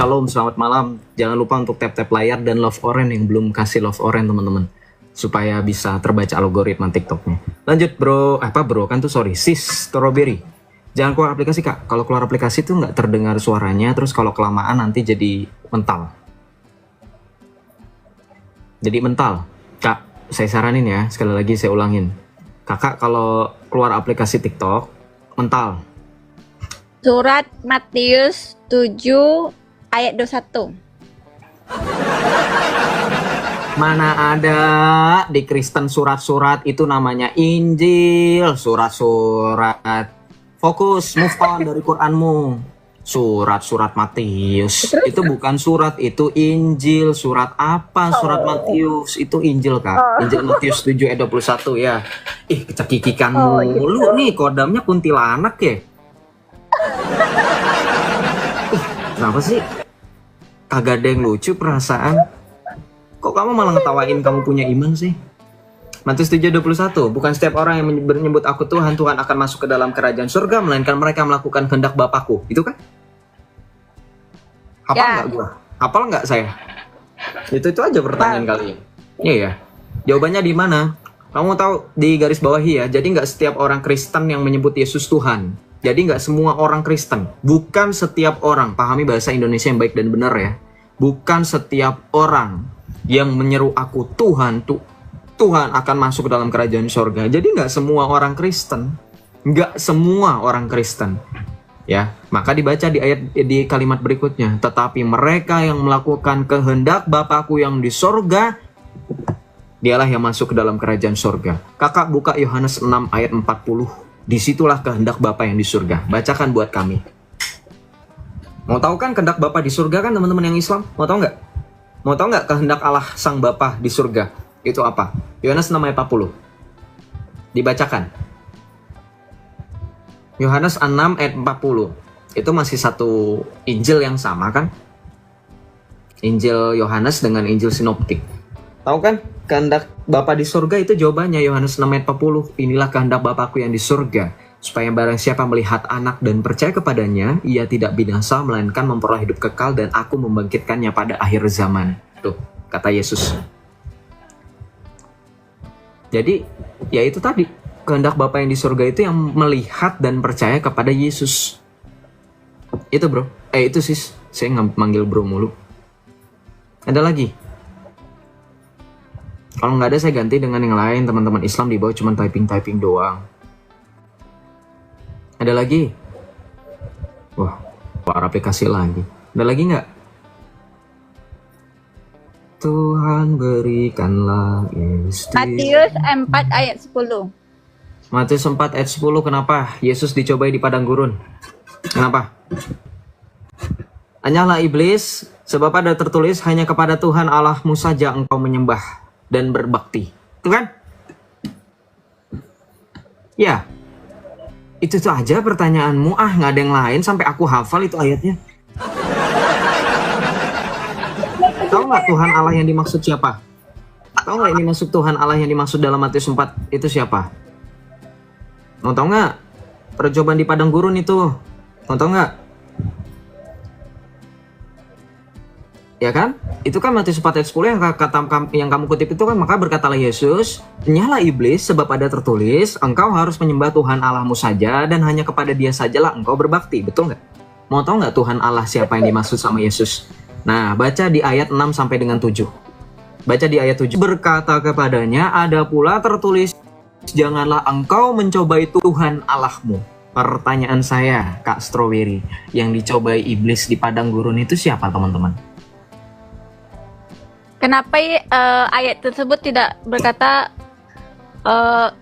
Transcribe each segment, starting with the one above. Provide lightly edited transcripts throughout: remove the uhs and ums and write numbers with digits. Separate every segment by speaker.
Speaker 1: Shalom, selamat malam. Jangan lupa untuk tap-tap layar dan love orange yang belum kasih love orange teman-teman. Supaya bisa terbaca algoritma TikToknya. Lanjut bro, sis strawberry. Jangan keluar aplikasi kak. Kalau keluar aplikasi tuh nggak terdengar suaranya. Terus kalau kelamaan nanti jadi mental. Kak, saya saranin ya, sekali lagi saya ulangin. Kakak kalau keluar aplikasi TikTok, mental.
Speaker 2: Surat Matius 7 ayat 21.
Speaker 1: Mana ada di Kristen surat-surat itu namanya Injil, surat-surat. Fokus, move on dari Quranmu. Surat-surat Matius. Itu bukan surat, itu Injil. Surat apa? Surat Matius. Itu Injil, Kak. Injil Matius 7 ayat 21 ya. Ih, kecakikikan mulu nih, kodamnya kuntilanak ya. Kenapa sih? Kagak ada yang lucu perasaan. Kok kamu malah ngetawain kamu punya iman sih? Matius 7:21, bukan setiap orang yang menyebut aku Tuhan, Tuhan akan masuk ke dalam kerajaan surga, melainkan mereka melakukan kehendak Bapakku. Itu kan? Hafal nggak gua? Hafal nggak saya? Itu aja pertanyaan kalian. Iya ya. Jawabannya di mana? Kamu tahu di garis bawahi ya. Jadi nggak setiap orang Kristen yang menyebut Yesus Tuhan. Jadi nggak semua orang Kristen. Bukan setiap orang. Pahami bahasa Indonesia yang baik dan benar ya. Bukan setiap orang yang menyeru aku Tuhan, Tuhan akan masuk ke dalam kerajaan surga. Jadi nggak semua orang Kristen. Nggak semua orang Kristen. Ya, maka dibaca di kalimat berikutnya. Tetapi mereka yang melakukan kehendak Bapakku yang di surga, dialah yang masuk ke dalam kerajaan surga. Kakak buka Yohanes 6 ayat 40. Disitulah kehendak Bapa yang di surga. Bacakan buat kami. Mau tahu kan kehendak Bapa di surga kan teman-teman yang Islam? Mau tahu nggak? Mau tahu nggak kehendak Allah Sang Bapa di surga? Itu apa? Yohanes 6 ayat 40. Dibacakan. Yohanes 6 ayat 40. Itu masih satu Injil yang sama kan? Injil Yohanes dengan Injil Sinoptik. Tahu kan? Kehendak Bapa di surga itu jawabannya Yohanes 6 ayat 40. Inilah kehendak Bapakku yang di surga, supaya barang siapa melihat anak dan percaya kepadanya, ia tidak binasa melainkan memperoleh hidup kekal, dan aku membangkitkannya pada akhir zaman. Tuh, kata Yesus. Jadi, ya itu tadi. Kehendak Bapa yang di surga itu yang melihat dan percaya kepada Yesus. Itu bro. Itu sis. Saya nggak manggil bro mulu. Ada lagi? Kalau nggak ada saya ganti dengan yang lain. Teman-teman Islam di bawah cuma typing doang. Ada lagi? Wah, keluar aplikasi lagi. Ada lagi nggak? Tuhan berikanlah
Speaker 2: Matius 4 ayat 10.
Speaker 1: Matius 4 ayat 10. Kenapa Yesus dicobai di padang gurun? Kenapa? Hanyalah iblis, sebab ada tertulis hanya kepada Tuhan Allahmu saja engkau menyembah dan berbakti. Itu kan? Ya. Itu tuh aja pertanyaanmu. Nggak ada yang lain sampai aku hafal itu ayatnya. Tahu nggak Tuhan Allah yang dimaksud siapa? Tahu nggak ini maksud Tuhan Allah yang dimaksud dalam Matius 4 itu siapa? Mau tahu nggak? Percobaan di padang gurun itu. Mau tahu nggak? Ya kan? Itu kan Matius 4 ayat 10 yang kamu kutip itu kan. Maka berkatalah Yesus, nyala iblis sebab ada tertulis, engkau harus menyembah Tuhan Allahmu saja dan hanya kepada dia sajalah engkau berbakti. Betul nggak? Mau tahu nggak Tuhan Allah siapa yang dimaksud sama Yesus? Nah, baca di ayat 6 sampai dengan 7. Baca di ayat 7. Berkata kepadanya, ada pula tertulis, janganlah engkau mencobai Tuhan Allahmu. Pertanyaan saya, Kak Strawberry, yang dicobai iblis di padang gurun itu siapa teman-teman?
Speaker 2: Kenapa ayat tersebut tidak berkata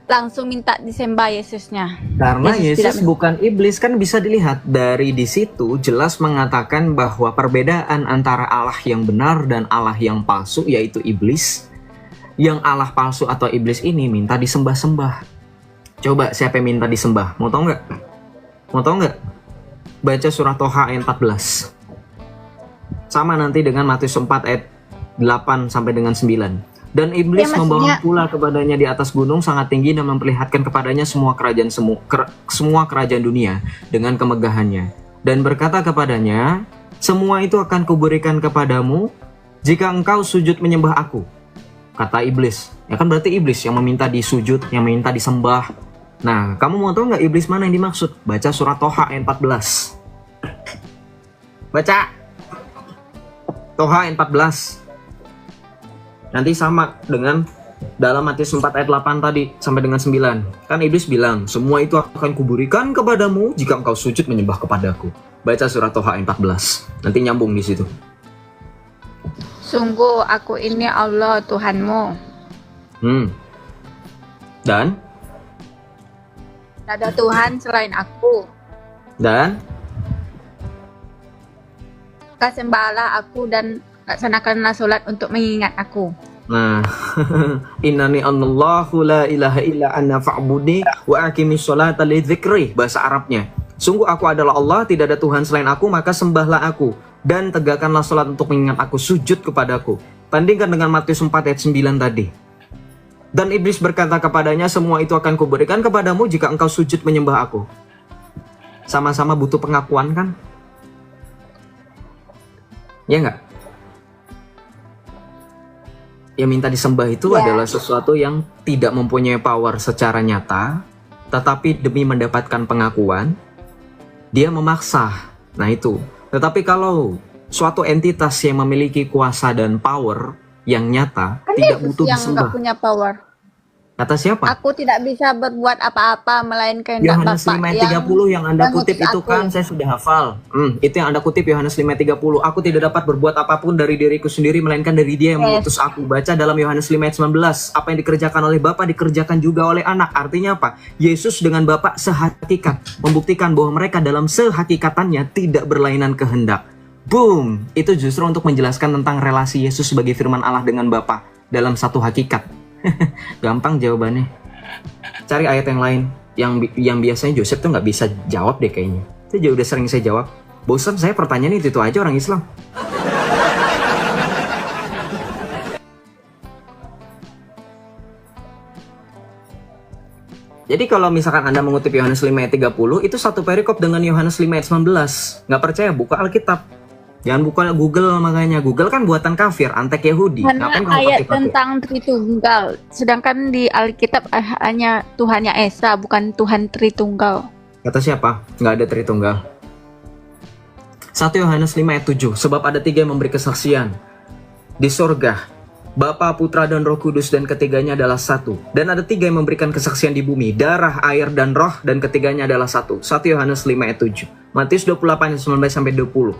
Speaker 2: langsung minta disembah Yesusnya?
Speaker 1: Karena Yesus bukan iblis, kan bisa dilihat dari di situ jelas mengatakan bahwa perbedaan antara Allah yang benar dan Allah yang palsu yaitu iblis. Yang Allah palsu atau iblis ini minta disembah-sembah. Coba siapa yang minta disembah? Mau tahu nggak? Mau tahu nggak? Baca surah Toha ayat 14. Sama nanti dengan Matius 4 ayat 8 sampai dengan 9. Dan iblis membawa pula kepadanya di atas gunung sangat tinggi dan memperlihatkan kepadanya semua kerajaan dunia dengan kemegahannya. Dan berkata kepadanya, semua itu akan kuberikan kepadamu jika engkau sujud menyembah aku. Kata iblis. Ya kan berarti iblis yang meminta disujud, yang meminta disembah. Nah, kamu mau tahu nggak iblis mana yang dimaksud? Baca surat Toha ayat 14. Baca. Toha ayat 14. Nanti sama dengan dalam Matius 4 ayat 8 tadi sampai dengan 9. Kan iblis bilang, semua itu akan kuberikan kepadamu jika engkau sujud menyembah kepadaku. Baca surat Toha ayat 14. Nanti nyambung di situ.
Speaker 2: Sungguh aku ini Allah Tuhanmu.
Speaker 1: Dan?
Speaker 2: Tidak ada Tuhan selain aku.
Speaker 1: Dan?
Speaker 2: Sembahlah aku dan laksanakanlah sholat untuk mengingat aku.
Speaker 1: Nah, innani anallahu la ilaha illa anna fa'budi wa aqimis sholata li dzikri, bahasa Arabnya. Sungguh aku adalah Allah, tidak ada Tuhan selain aku, maka sembahlah aku dan tegakkanlah sholat untuk mengingat aku, sujud kepadaku. Bandingkan dengan Matius 4 ayat 9 tadi. Dan iblis berkata kepadanya, semua itu akan kuberikan kepadamu jika engkau sujud menyembah aku. Sama-sama butuh pengakuan kan? Ya enggak? Yang minta disembah itu adalah sesuatu yang tidak mempunyai power secara nyata, tetapi demi mendapatkan pengakuan, dia memaksa. Nah itu. Tetapi kalau suatu entitas yang memiliki kuasa dan power yang nyata,
Speaker 2: Kan
Speaker 1: tidak
Speaker 2: Yesus
Speaker 1: butuh
Speaker 2: yang
Speaker 1: disembah.
Speaker 2: nggak punya power.
Speaker 1: Kata siapa?
Speaker 2: Aku tidak bisa berbuat apa-apa melainkan kehendak
Speaker 1: Yohanes
Speaker 2: Bapa
Speaker 1: 5:30 yang Anda
Speaker 2: mengutus
Speaker 1: kutip itu
Speaker 2: aku.
Speaker 1: kan saya sudah hafal. Itu yang Anda kutip Yohanes 5:30. Aku tidak dapat berbuat apapun dari diriku sendiri melainkan dari Dia yang mengutus aku. Baca dalam Yohanes 5:19. Apa yang dikerjakan oleh Bapa dikerjakan juga oleh Anak. Artinya apa? Yesus dengan Bapa sehakikat, membuktikan bahwa mereka dalam sehakikatannya tidak berlainan kehendak. Boom! Itu justru untuk menjelaskan tentang relasi Yesus sebagai firman Allah dengan Bapa dalam satu hakikat. Gampang jawabannya. Cari ayat yang lain yang biasanya Joseph tuh nggak bisa jawab deh kayaknya. Itu juga udah sering saya jawab. Bosan saya pertanyaan itu aja orang Islam. Jadi kalau misalkan Anda mengutip Yohanes 5 ayat 30, itu satu perikop dengan Yohanes 5 ayat 19. Nggak percaya, buka Alkitab. Jangan buka Google, makanya Google kan buatan kafir, antek Yahudi.
Speaker 2: Karena
Speaker 1: Ngapain kamu
Speaker 2: ayat
Speaker 1: pakai-pakai?
Speaker 2: tentang Tritunggal, sedangkan di Alkitab hanya Tuhannya Esa, bukan Tuhan Tritunggal.
Speaker 1: Kata siapa? Nggak ada Tritunggal. 1 Yohanes 5 ayat 7. Sebab ada 3 yang memberi kesaksian di sorga, Bapa, Putra, dan Roh Kudus, dan ketiganya adalah satu. Dan ada 3 yang memberikan kesaksian di bumi, darah, air, dan roh, dan ketiganya adalah satu. 1 Yohanes 5 ayat 7. Matius 28 ayat 19-20.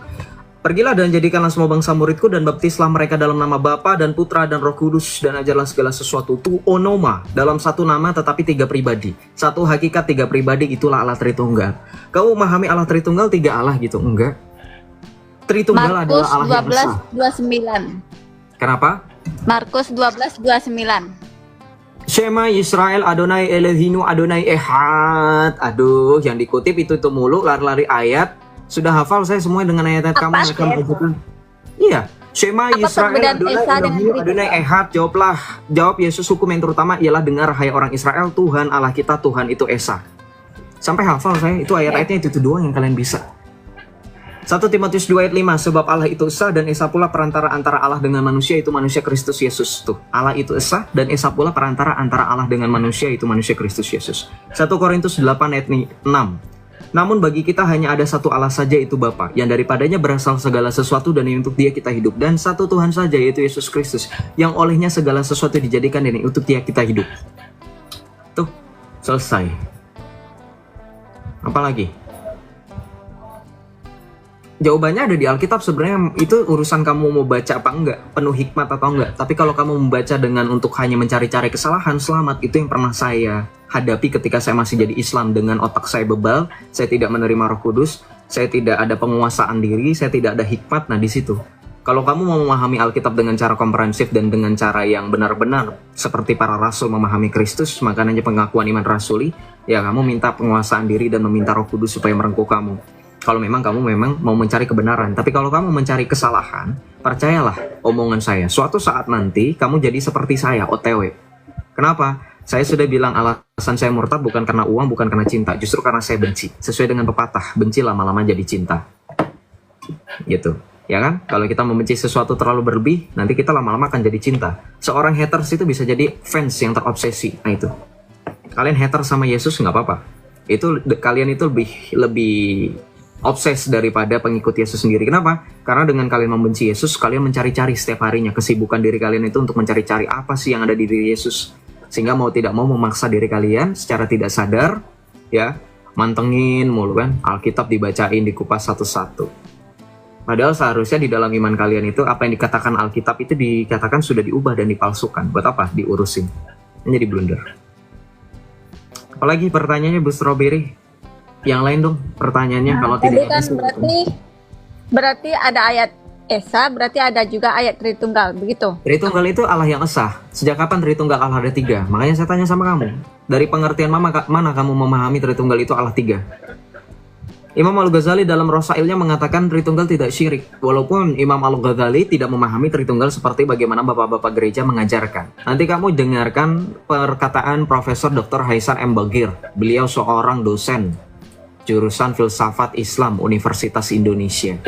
Speaker 1: Pergilah dan jadikanlah semua bangsa muridku dan baptislah mereka dalam nama Bapa dan Putra dan Roh Kudus, dan ajarlah segala sesuatu tu onoma, dalam satu nama tetapi 3 pribadi. Satu hakikat 3 pribadi, itulah Allah Tritunggal. Kau memahami Allah Tritunggal 3 Allah gitu? Enggak. Tritunggal
Speaker 2: Markus
Speaker 1: adalah Allah yang esa.
Speaker 2: 12:29.
Speaker 1: Kenapa?
Speaker 2: Markus 12:29.
Speaker 1: Shema Yisrael Adonai Elohinu Adonai Ehad. Aduh, yang dikutip itu mulu, lari-lari ayat. Sudah hafal saya semua dengan ayat-ayat kamu yang akan mengajukan. Iya, Shema
Speaker 2: Apa
Speaker 1: Yisrael
Speaker 2: perbedaan
Speaker 1: Adonai
Speaker 2: Esa dengan
Speaker 1: Elohinu Adonai Ehad. Jawab Yesus, hukum yang terutama ialah dengar hai orang Israel, Tuhan Allah kita, Tuhan itu Esa. Sampai hafal saya, itu ayat-ayatnya itu doang yang kalian bisa. 1 Timotius 2 ayat 5, sebab Allah itu Esa dan Esa pula perantara antara Allah dengan manusia, itu manusia Kristus Yesus. Tuh, Allah itu Esa dan Esa pula perantara antara Allah dengan manusia, itu manusia Kristus Yesus. 1 Korintus 8 ayat 6. Namun bagi kita hanya ada satu Allah saja, itu Bapa, yang daripadanya berasal segala sesuatu dan yang untuk Dia kita hidup, dan satu Tuhan saja, yaitu Yesus Kristus, yang olehnya segala sesuatu dijadikan dan untuk Dia kita hidup. Tuh, selesai. Apalagi? Jawabannya ada di Alkitab. Sebenarnya itu urusan kamu mau baca apa enggak, penuh hikmat atau enggak. Tapi kalau kamu membaca dengan untuk hanya mencari-cari kesalahan, selamat. Itu yang pernah saya hadapi ketika saya masih jadi Islam. Dengan otak saya bebal, saya tidak menerima Roh Kudus, saya tidak ada penguasaan diri, saya tidak ada hikmat. Nah di situ, kalau kamu mau memahami Alkitab dengan cara komprehensif dan dengan cara yang benar-benar seperti para rasul memahami Kristus, maka hanya pengakuan iman rasuli, ya kamu minta penguasaan diri dan meminta Roh Kudus supaya merengkuh kamu. Kalau memang kamu mau mencari kebenaran. Tapi kalau kamu mencari kesalahan, percayalah omongan saya, suatu saat nanti kamu jadi seperti saya, OTW. Kenapa? Saya sudah bilang alasan saya murtad bukan karena uang, bukan karena cinta, justru karena saya benci. Sesuai dengan pepatah, benci lama-lama jadi cinta. gitu. Ya kan? Kalau kita membenci sesuatu terlalu berlebih, nanti kita lama-lama akan jadi cinta. Seorang haters itu bisa jadi fans yang terobsesi. Nah itu. Kalian hater sama Yesus nggak apa-apa. Kalian itu lebih obses daripada pengikut Yesus sendiri. Kenapa? Karena dengan kalian membenci Yesus, kalian mencari-cari setiap harinya. Kesibukan diri kalian itu untuk mencari-cari apa sih yang ada di diri Yesus. Sehingga mau tidak mau memaksa diri kalian secara tidak sadar, ya, mantengin mulu kan. Alkitab dibacain, dikupas satu-satu. Padahal seharusnya di dalam iman kalian itu apa yang dikatakan Alkitab itu dikatakan sudah diubah dan dipalsukan. Buat apa? Diurusin. Ini jadi blunder. Apalagi pertanyaannya Bu Strawberry? Yang lain dong pertanyaannya kalau tidak
Speaker 2: kan berarti ada ayat Esa, berarti ada juga ayat Tritunggal, begitu?
Speaker 1: Tritunggal itu Allah yang esa. Sejak kapan Tritunggal Allah ada 3? Makanya saya tanya sama kamu. Dari pengertian mana kamu memahami Tritunggal itu Allah 3? Imam Al-Ghazali dalam Rosailnya mengatakan Tritunggal tidak syirik. Walaupun Imam Al-Ghazali tidak memahami Tritunggal seperti bagaimana bapak-bapak gereja mengajarkan. Nanti kamu dengarkan perkataan Profesor Dr. Haishan M. Bagir. Beliau seorang dosen jurusan filsafat Islam Universitas Indonesia.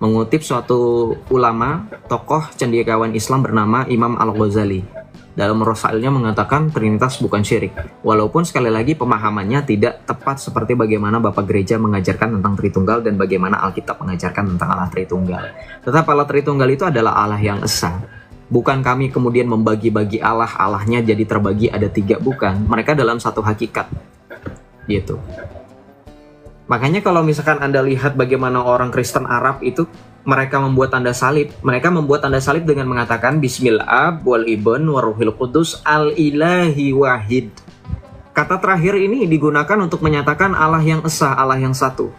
Speaker 1: Mengutip suatu ulama, tokoh cendekiawan Islam bernama Imam Al-Ghazali. Dalam Rosailnya mengatakan Trinitas bukan syirik. Walaupun sekali lagi pemahamannya tidak tepat seperti bagaimana Bapak Gereja mengajarkan tentang Tritunggal dan bagaimana Alkitab mengajarkan tentang Allah Tritunggal. Tetap Allah Tritunggal itu adalah Allah yang esa. Bukan kami kemudian membagi-bagi Allahnya jadi terbagi ada 3, bukan. Mereka dalam satu hakikat. Gitu. Makanya kalau misalkan Anda lihat bagaimana orang Kristen Arab itu mereka membuat tanda salib. Mereka membuat tanda salib dengan mengatakan Bismillah wal Ibn waruhil Qudus al-ilahi wahid. Kata terakhir ini digunakan untuk menyatakan Allah yang esa, Allah yang satu.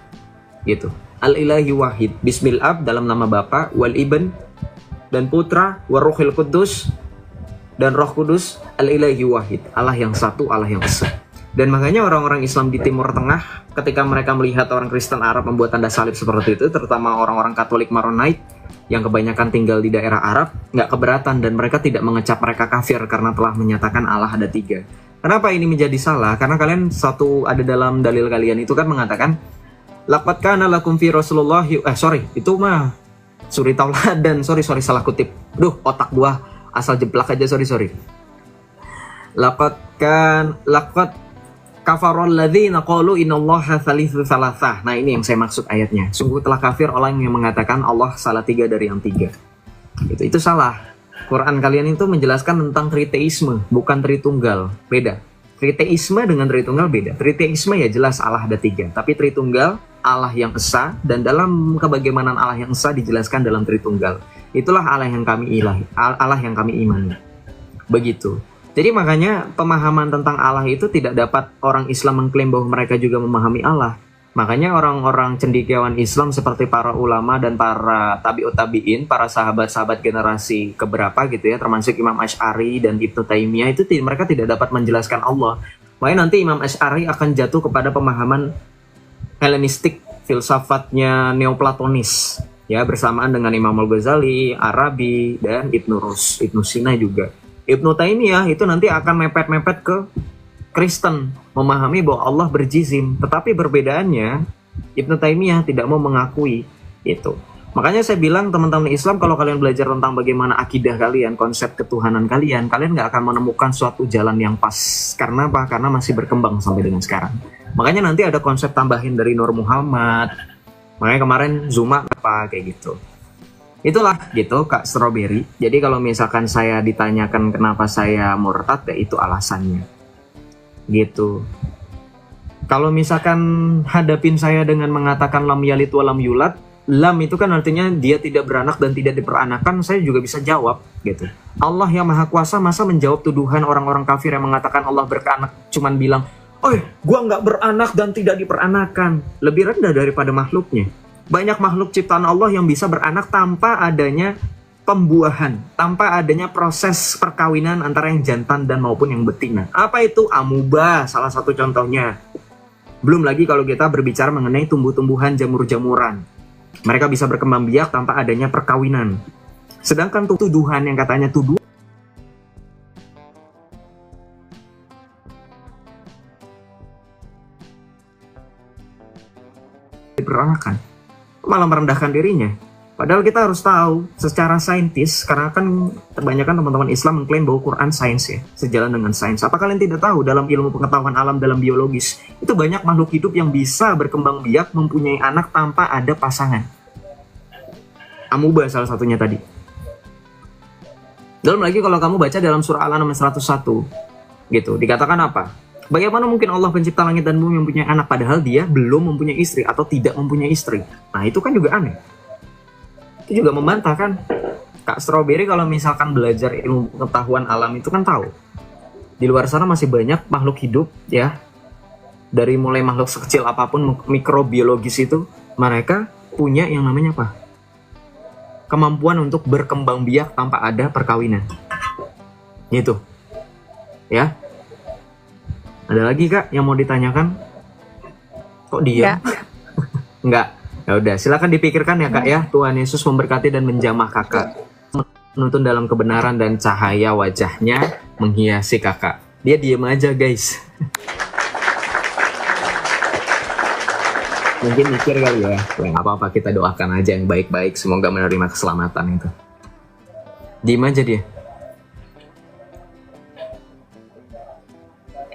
Speaker 1: Gitu. Al-ilahi wahid. Bismillah dalam nama Bapa, wal Ibn dan Putra, waruhil Qudus dan Roh Kudus, al-ilahi wahid. Allah yang satu, Allah yang esa. Dan makanya orang-orang Islam di Timur Tengah ketika mereka melihat orang Kristen Arab membuat tanda salib seperti itu, terutama orang-orang Katolik Maronite yang kebanyakan tinggal di daerah Arab, nggak keberatan dan mereka tidak mengecap mereka kafir karena telah menyatakan Allah ada 3. Kenapa ini menjadi salah? Karena kalian ada dalam dalil kalian itu kan mengatakan laqad kana lakum fi Rasulullah itu mah suri Tauladan, sorry salah kutip. Duh, otak gua asal jeplak aja, sorry. Laqad kafarul ladzina qalu innallaha tsalitsu tsalatsah. Nah, ini yang saya maksud ayatnya. Sungguh telah kafir orang yang mengatakan Allah salah 3 dari yang 3. Itu salah. Quran kalian itu menjelaskan tentang triteisme, bukan Tritunggal. Beda. Triteisme dengan Tritunggal beda. Triteisme ya jelas Allah ada 3, tapi Tritunggal Allah yang esa, dan dalam kebagaimanaan Allah yang esa dijelaskan dalam Tritunggal. Itulah Allah yang kami imani. Begitu. Jadi makanya pemahaman tentang Allah itu tidak dapat orang Islam mengklaim bahwa mereka juga memahami Allah. Makanya orang-orang cendekiawan Islam seperti para ulama dan para tabi'ut tabi'in, para sahabat-sahabat generasi keberapa gitu ya, termasuk Imam Asy'ari dan Ibnu Taimiyah itu mereka tidak dapat menjelaskan Allah. Makanya nanti Imam Asy'ari akan jatuh kepada pemahaman Helenistik, filsafatnya Neoplatonis, ya, bersamaan dengan Imam Al-Ghazali, Arabi, dan Ibnu Sina juga. Ibnu Taimiyah itu nanti akan mepet-mepet ke Kristen, memahami bahwa Allah berjizim, tetapi perbedaannya Ibnu Taimiyah tidak mau mengakui itu. Makanya saya bilang teman-teman Islam, kalau kalian belajar tentang bagaimana akidah kalian, konsep ketuhanan kalian nggak akan menemukan suatu jalan yang pas. Karena apa? Karena masih berkembang sampai dengan sekarang. Makanya nanti ada konsep tambahin dari Nur Muhammad. Makanya kemarin Zuma apa kayak gitu. Itulah gitu Kak Strawberry. Jadi kalau misalkan saya ditanyakan kenapa saya murtad, ya itu alasannya. Gitu. Kalau misalkan hadapin saya dengan mengatakan lam yalid wa lam yulad, lam itu kan artinya dia tidak beranak dan tidak diperanakan, saya juga bisa jawab gitu. Allah yang Maha Kuasa masa menjawab tuduhan orang-orang kafir yang mengatakan Allah beranak, cuman bilang, "Oi, gua nggak beranak dan tidak diperanakan." Lebih rendah daripada makhluknya. Banyak makhluk ciptaan Allah yang bisa beranak tanpa adanya pembuahan, tanpa adanya proses perkawinan antara yang jantan dan maupun yang betina. Apa itu? Amuba, salah satu contohnya. Belum lagi kalau kita berbicara mengenai tumbuh-tumbuhan, jamur-jamuran. Mereka bisa berkembang biak tanpa adanya perkawinan. Sedangkan tuduhan yang katanya diperanakan. malah merendahkan dirinya. Padahal kita harus tahu secara saintis, karena kan kebanyakan teman-teman Islam mengklaim bahwa Quran sains ya, sejalan dengan sains. Apa kalian tidak tahu dalam ilmu pengetahuan alam dalam biologis, itu banyak makhluk hidup yang bisa berkembang biak mempunyai anak tanpa ada pasangan. Amuba salah satunya tadi. Dalam lagi kalau kamu baca dalam surah Al-An'am 101, gitu, dikatakan apa? Bagaimana mungkin Allah pencipta langit dan bumi mempunyai anak padahal dia belum mempunyai istri atau tidak mempunyai istri? Nah itu kan juga aneh. Itu juga membantah kan. Kak Strawberry kalau misalkan belajar ilmu pengetahuan alam itu kan tahu di luar sana masih banyak makhluk hidup ya, dari mulai makhluk sekecil apapun mikrobiologis itu mereka punya yang namanya apa, kemampuan untuk berkembang biak tanpa ada perkawinan gitu ya. Ada lagi Kak yang mau ditanyakan? Kok dia? Enggak. Ya udah, silakan dipikirkan ya Kak ya. Tuhan Yesus memberkati dan menjamah Kakak. Menuntun dalam kebenaran dan cahaya wajahnya menghiasi Kakak. Dia diem aja guys. Mungkin mikir kali ya. Nggak apa-apa, kita doakan aja yang baik-baik. Semoga menerima keselamatan itu. Diem aja dia.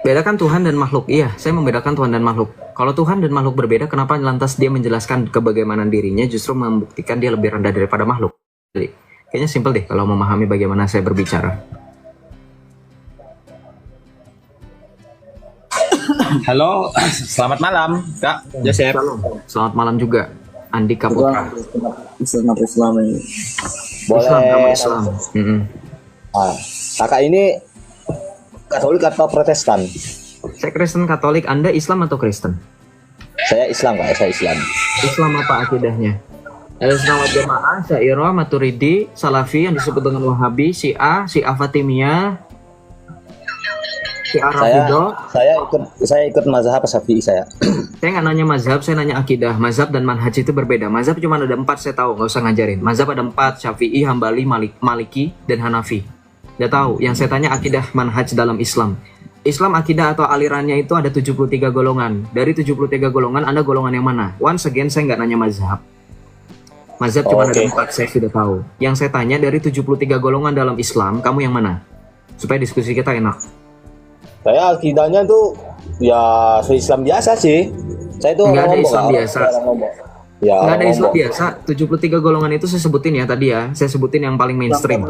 Speaker 1: Bedakan Tuhan dan makhluk. Iya, saya membedakan Tuhan dan makhluk. Kalau Tuhan dan makhluk berbeda, kenapa lantas dia menjelaskan kebagaimanan dirinya justru membuktikan dia lebih rendah daripada makhluk? Jadi, kayaknya simpel deh kalau memahami bagaimana saya berbicara.
Speaker 3: Halo, selamat malam, Kak Joseph.
Speaker 1: Selamat malam juga, Andika Putra.
Speaker 4: Islam ini.
Speaker 1: Islam, kamu
Speaker 4: Boleh.
Speaker 1: Islam.
Speaker 4: Kakak ini Katolik atau Protestan?
Speaker 1: Saya Kristen Katolik, Anda Islam atau Kristen?
Speaker 4: Saya Islam, Kak. Saya Islam.
Speaker 1: Islam apa akidahnya? Al-Sunnah wal Jamaah, Syairah, Maturidi, Salafi yang disebut dengan Wahabi, Syiah, Syiah Fatimiyah, Syiah Rafidah.
Speaker 4: Saya ikut mazhab Syafi'i saya.
Speaker 1: Saya nggak nanya mazhab, saya nanya akidah. Mazhab dan manhaj itu berbeda. Mazhab cuma ada 4, saya tahu, nggak usah ngajarin. Mazhab ada 4, Syafi'i, Hambali, Maliki, dan Hanafi. Udah tahu, yang saya tanya akidah manhaj dalam Islam. Islam akidah atau alirannya itu ada 73 golongan. Dari 73 golongan, Anda golongan yang mana? Once again, saya nggak nanya mazhab. Mazhab cuma ada 4, saya sudah tahu. Yang saya tanya, dari 73 golongan dalam Islam, kamu yang mana? Supaya diskusi kita enak.
Speaker 4: Saya akidahnya tuh ya Islam biasa sih. Saya tuh
Speaker 1: nggak ada Islam biasa.
Speaker 4: Ya,
Speaker 1: nggak ada Islam biasa. 73 golongan itu saya sebutin ya tadi ya. Saya sebutin yang paling mainstream.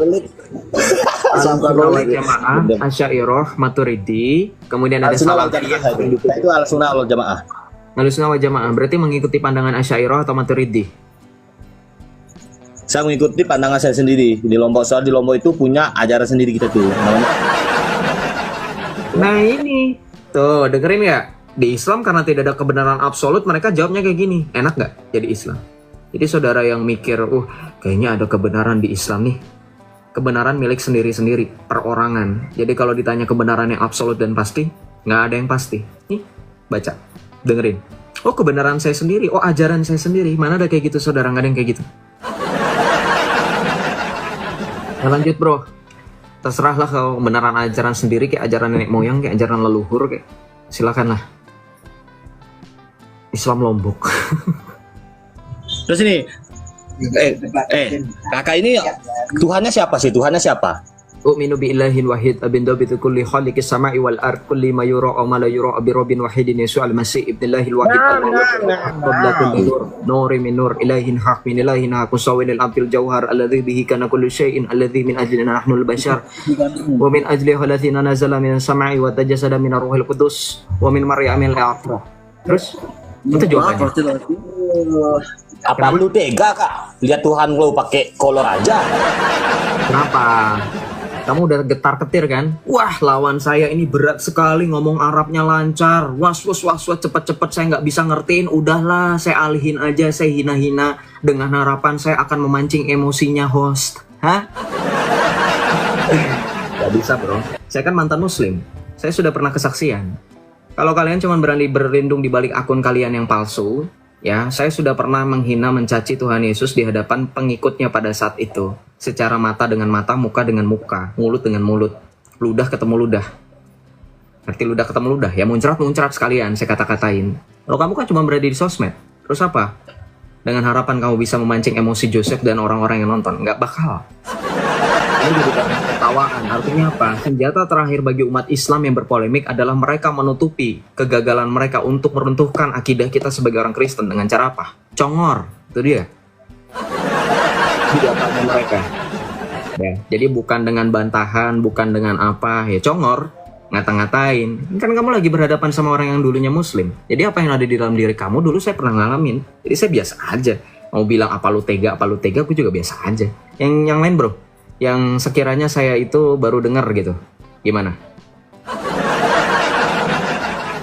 Speaker 1: Al-Sunnah wal Jamaah, Asy'ariyah, Maturidi, kemudian ada Salafiyah.
Speaker 4: Itu Al-Sunnah wal Jamaah.
Speaker 1: Al-Sunnah wal Jamaah berarti mengikuti pandangan Asy'ariyah atau Maturidi.
Speaker 4: Saya mengikuti pandangan saya sendiri. Di Lombok, soal di Lombok itu punya ajaran sendiri kita tuh.
Speaker 1: Nah ini, tuh dengerin ya. Di Islam karena tidak ada kebenaran absolut, mereka jawabnya kayak gini. Enak nggak jadi Islam? Jadi saudara yang mikir, kayaknya ada kebenaran di Islam nih. Kebenaran milik sendiri-sendiri, perorangan. Jadi kalau ditanya kebenaran yang absolut dan pasti, nggak ada yang pasti. Nih, baca, dengerin. Oh kebenaran saya sendiri, oh ajaran saya sendiri. Mana ada kayak gitu saudara, nggak ada yang kayak gitu. Nah, lanjut bro. Terserahlah kalau kebenaran ajaran sendiri, kayak ajaran nenek moyang, kayak ajaran leluhur, kayak silakanlah. Islam Lombok.
Speaker 4: Terus ini, kakak ini Tuhannya siapa sih? Tuhannya siapa?
Speaker 1: U'minu bi'ilahin wahid abin dhabitu kulli khaliqis sama'i wal ard kulli ma yura wa ma la yura bi rabbin wahidin yasu'al masih ibnillahil wahid qablatul nur nuri min nur ilahin haq min ilahin haq usawinil abdil jawhar alladhi bihi kana kullu syai'in alladhi min ajlina nahnu al-bashar wa min ajli halathina nazala min as-sama'i wa tajasada min ar-ruhil qudus wa min maryamil a'raf. Terus itu jawabannya.
Speaker 4: Apa lu tega kak? Lihat Tuhan lu pakai kolor aja.
Speaker 1: Kenapa? Kamu udah getar-ketir kan? Wah, lawan saya ini berat sekali, ngomong Arabnya lancar. Was, cepet-cepet saya nggak bisa ngertiin. Udahlah, saya alihin aja, saya hina-hina. Dengan harapan saya akan memancing emosinya host. Hah? Gak bisa bro. Saya kan mantan muslim. Saya sudah pernah kesaksian. Kalau kalian cuma berani berlindung di balik akun kalian yang palsu, ya, saya sudah pernah menghina, mencaci Tuhan Yesus di hadapan pengikutnya pada saat itu. Secara mata dengan mata, muka dengan muka, mulut dengan mulut, ludah ketemu ludah. Arti ludah ketemu ludah, ya muncrat sekalian saya kata-katain. Kalau kamu kan cuma berada di sosmed, terus apa? dengan harapan kamu bisa memancing emosi Joseph dan orang-orang yang nonton. Nggak bakal. Ini jadi ketawaan. Artinya apa? Senjata terakhir bagi umat Islam yang berpolemik adalah mereka menutupi kegagalan mereka untuk meruntuhkan akidah kita sebagai orang Kristen dengan cara apa? Congor. Itu dia. Tidak tahu mereka. Ya, jadi bukan dengan bantahan, bukan dengan apa, ya congor, ngata-ngatain. Kan kamu lagi berhadapan sama orang yang dulunya Muslim. Jadi apa yang ada di dalam diri kamu dulu saya pernah ngalamin. Jadi saya biasa aja. Mau bilang apa lu tega, aku juga biasa aja. Yang lain bro, yang sekiranya saya itu baru dengar gitu. Gimana?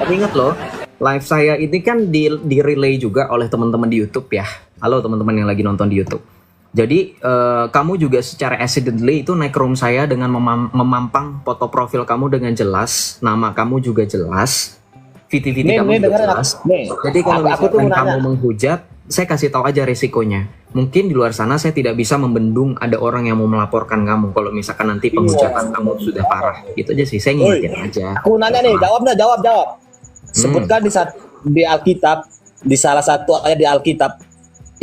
Speaker 1: Tapi ingat loh, live saya ini kan di relay juga oleh teman-teman di YouTube ya. Halo teman-teman yang lagi nonton di YouTube. Jadi kamu juga secara accidentally itu naik room saya dengan memampang foto profil kamu dengan jelas, nama kamu juga jelas, VT kamu juga jelas. Jadi kalau misalkan kamu menghujat, saya kasih tahu aja resikonya. Mungkin di luar sana saya tidak bisa membendung ada orang yang mau melaporkan kamu kalau misalkan nanti penghujatan kamu sudah parah. Gitu aja sih, saya ngingetin aja.
Speaker 4: Aku nanya nih, jawab. Sebutkan di Alkitab, di salah satu ayat di Alkitab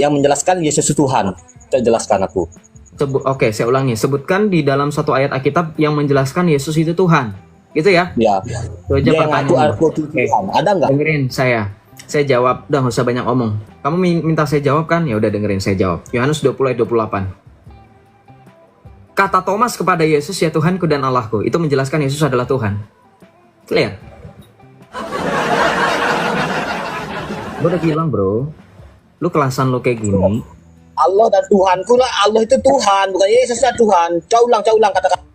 Speaker 4: yang menjelaskan Yesus itu Tuhan. Jelaskan aku.
Speaker 1: Oke, saya ulangi. Sebutkan di dalam satu ayat Alkitab yang menjelaskan Yesus itu Tuhan. Gitu ya?
Speaker 4: Ya.
Speaker 1: Itu aja pertanyaan.
Speaker 4: Ada nggak?
Speaker 1: Dengerin saya. Saya jawab, udah nggak usah banyak omong. Kamu minta saya jawab kan? Ya udah dengerin saya jawab. Yohanes 20 ayat 28. Kata Thomas kepada Yesus, ya Tuhanku dan Allahku. Itu menjelaskan Yesus adalah Tuhan. Clear? Gue udah bilang bro, lu kelasan lu kayak gini.
Speaker 4: Allah dan Tuhanku lah, Allah itu Tuhan, bukan Yesus lah Tuhan. Coba ulang kata-kata.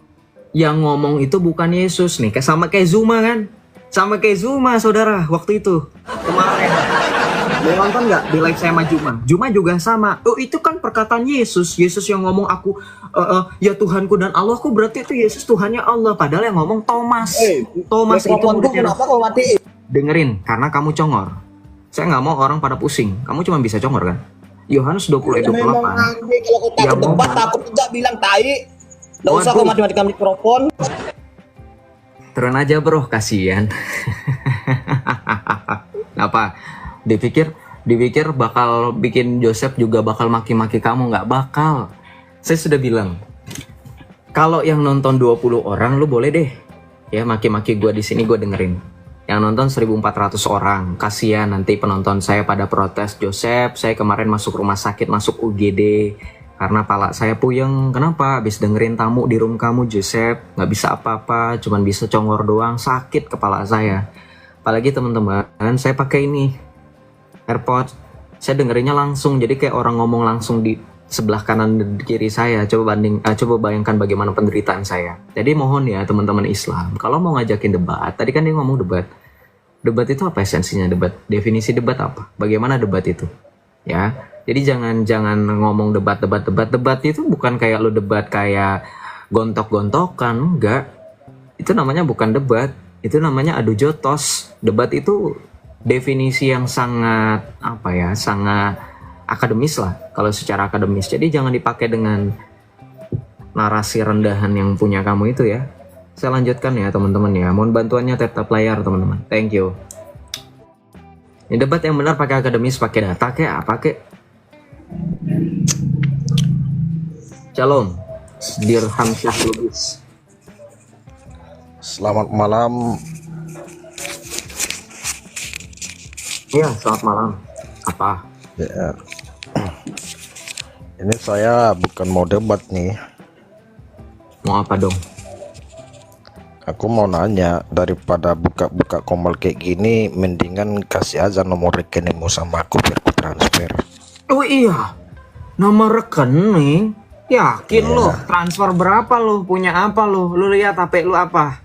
Speaker 1: Yang ngomong itu bukan Yesus nih, sama kayak Zuma kan? Sama kayak Zuma saudara, waktu itu kemarin. Lo nonton nggak di live saya sama Juma? Juma juga sama. Oh itu kan perkataan Yesus yang ngomong aku, ya Tuhanku dan Allahku, berarti itu Yesus Tuhannya Allah. Padahal yang ngomong Thomas. Thomas itu
Speaker 4: kenapa kau mati?
Speaker 1: Dengerin, karena kamu congor. Saya nggak mau orang pada pusing. Kamu cuma bisa congor kan? Yohanes 20 ayat 28.
Speaker 4: Kalau kau takut debat, takut tidak bilang tai. Nggak usah kau mati-matikan mikrofon.
Speaker 1: Turun aja bro, kasihan. Apa? Dipikir bakal bikin Joseph juga bakal maki-maki kamu? Nggak bakal. Saya sudah bilang, kalau yang nonton 20 orang lu boleh deh ya maki-maki gue di sini, gue dengerin. Yang nonton 1.400 orang, kasihan nanti penonton saya pada protes. Joseph, saya kemarin masuk rumah sakit, masuk UGD karena pala saya puyeng. Kenapa? Habis dengerin tamu di room kamu Joseph, nggak bisa apa-apa, cuman bisa congor doang, sakit kepala saya. Apalagi teman-teman, saya pakai ini AirPods, saya dengerinnya langsung, jadi kayak orang ngomong langsung di sebelah kanan dan kiri saya. Coba bayangkan bagaimana penderitaan saya. Jadi mohon ya teman-teman Islam, kalau mau ngajakin debat, tadi kan dia ngomong debat. Debat itu apa esensinya debat? Definisi debat apa? Bagaimana debat itu? Ya. Jadi jangan ngomong debat itu bukan kayak lo debat kayak gontok-gontokan, enggak. Itu namanya bukan debat, itu namanya adu jotos. Debat itu definisi yang sangat sangat akademis lah kalau secara akademis. Jadi jangan dipakai dengan narasi rendahan yang punya kamu itu ya. Saya lanjutkan ya teman-teman ya. Mohon bantuannya tap layar teman-teman. Thank you. Ini debat yang benar pakai akademis, pakai data kayak apa kayak. Shalom, Dirham Syekh.
Speaker 5: Selamat malam.
Speaker 1: Iya, selamat malam. Apa?
Speaker 5: Ya. Ini saya bukan mau debat nih.
Speaker 1: Mau apa dong?
Speaker 5: Aku mau nanya, daripada buka-buka komal kayak gini, mendingan kasih aja nomor rekeningmu sama aku biar aku transfer.
Speaker 1: Oh iya, nomor rekening. Yakin
Speaker 5: Iya.
Speaker 1: lo transfer berapa lo? Punya apa lo? Lu lihat HP lu apa?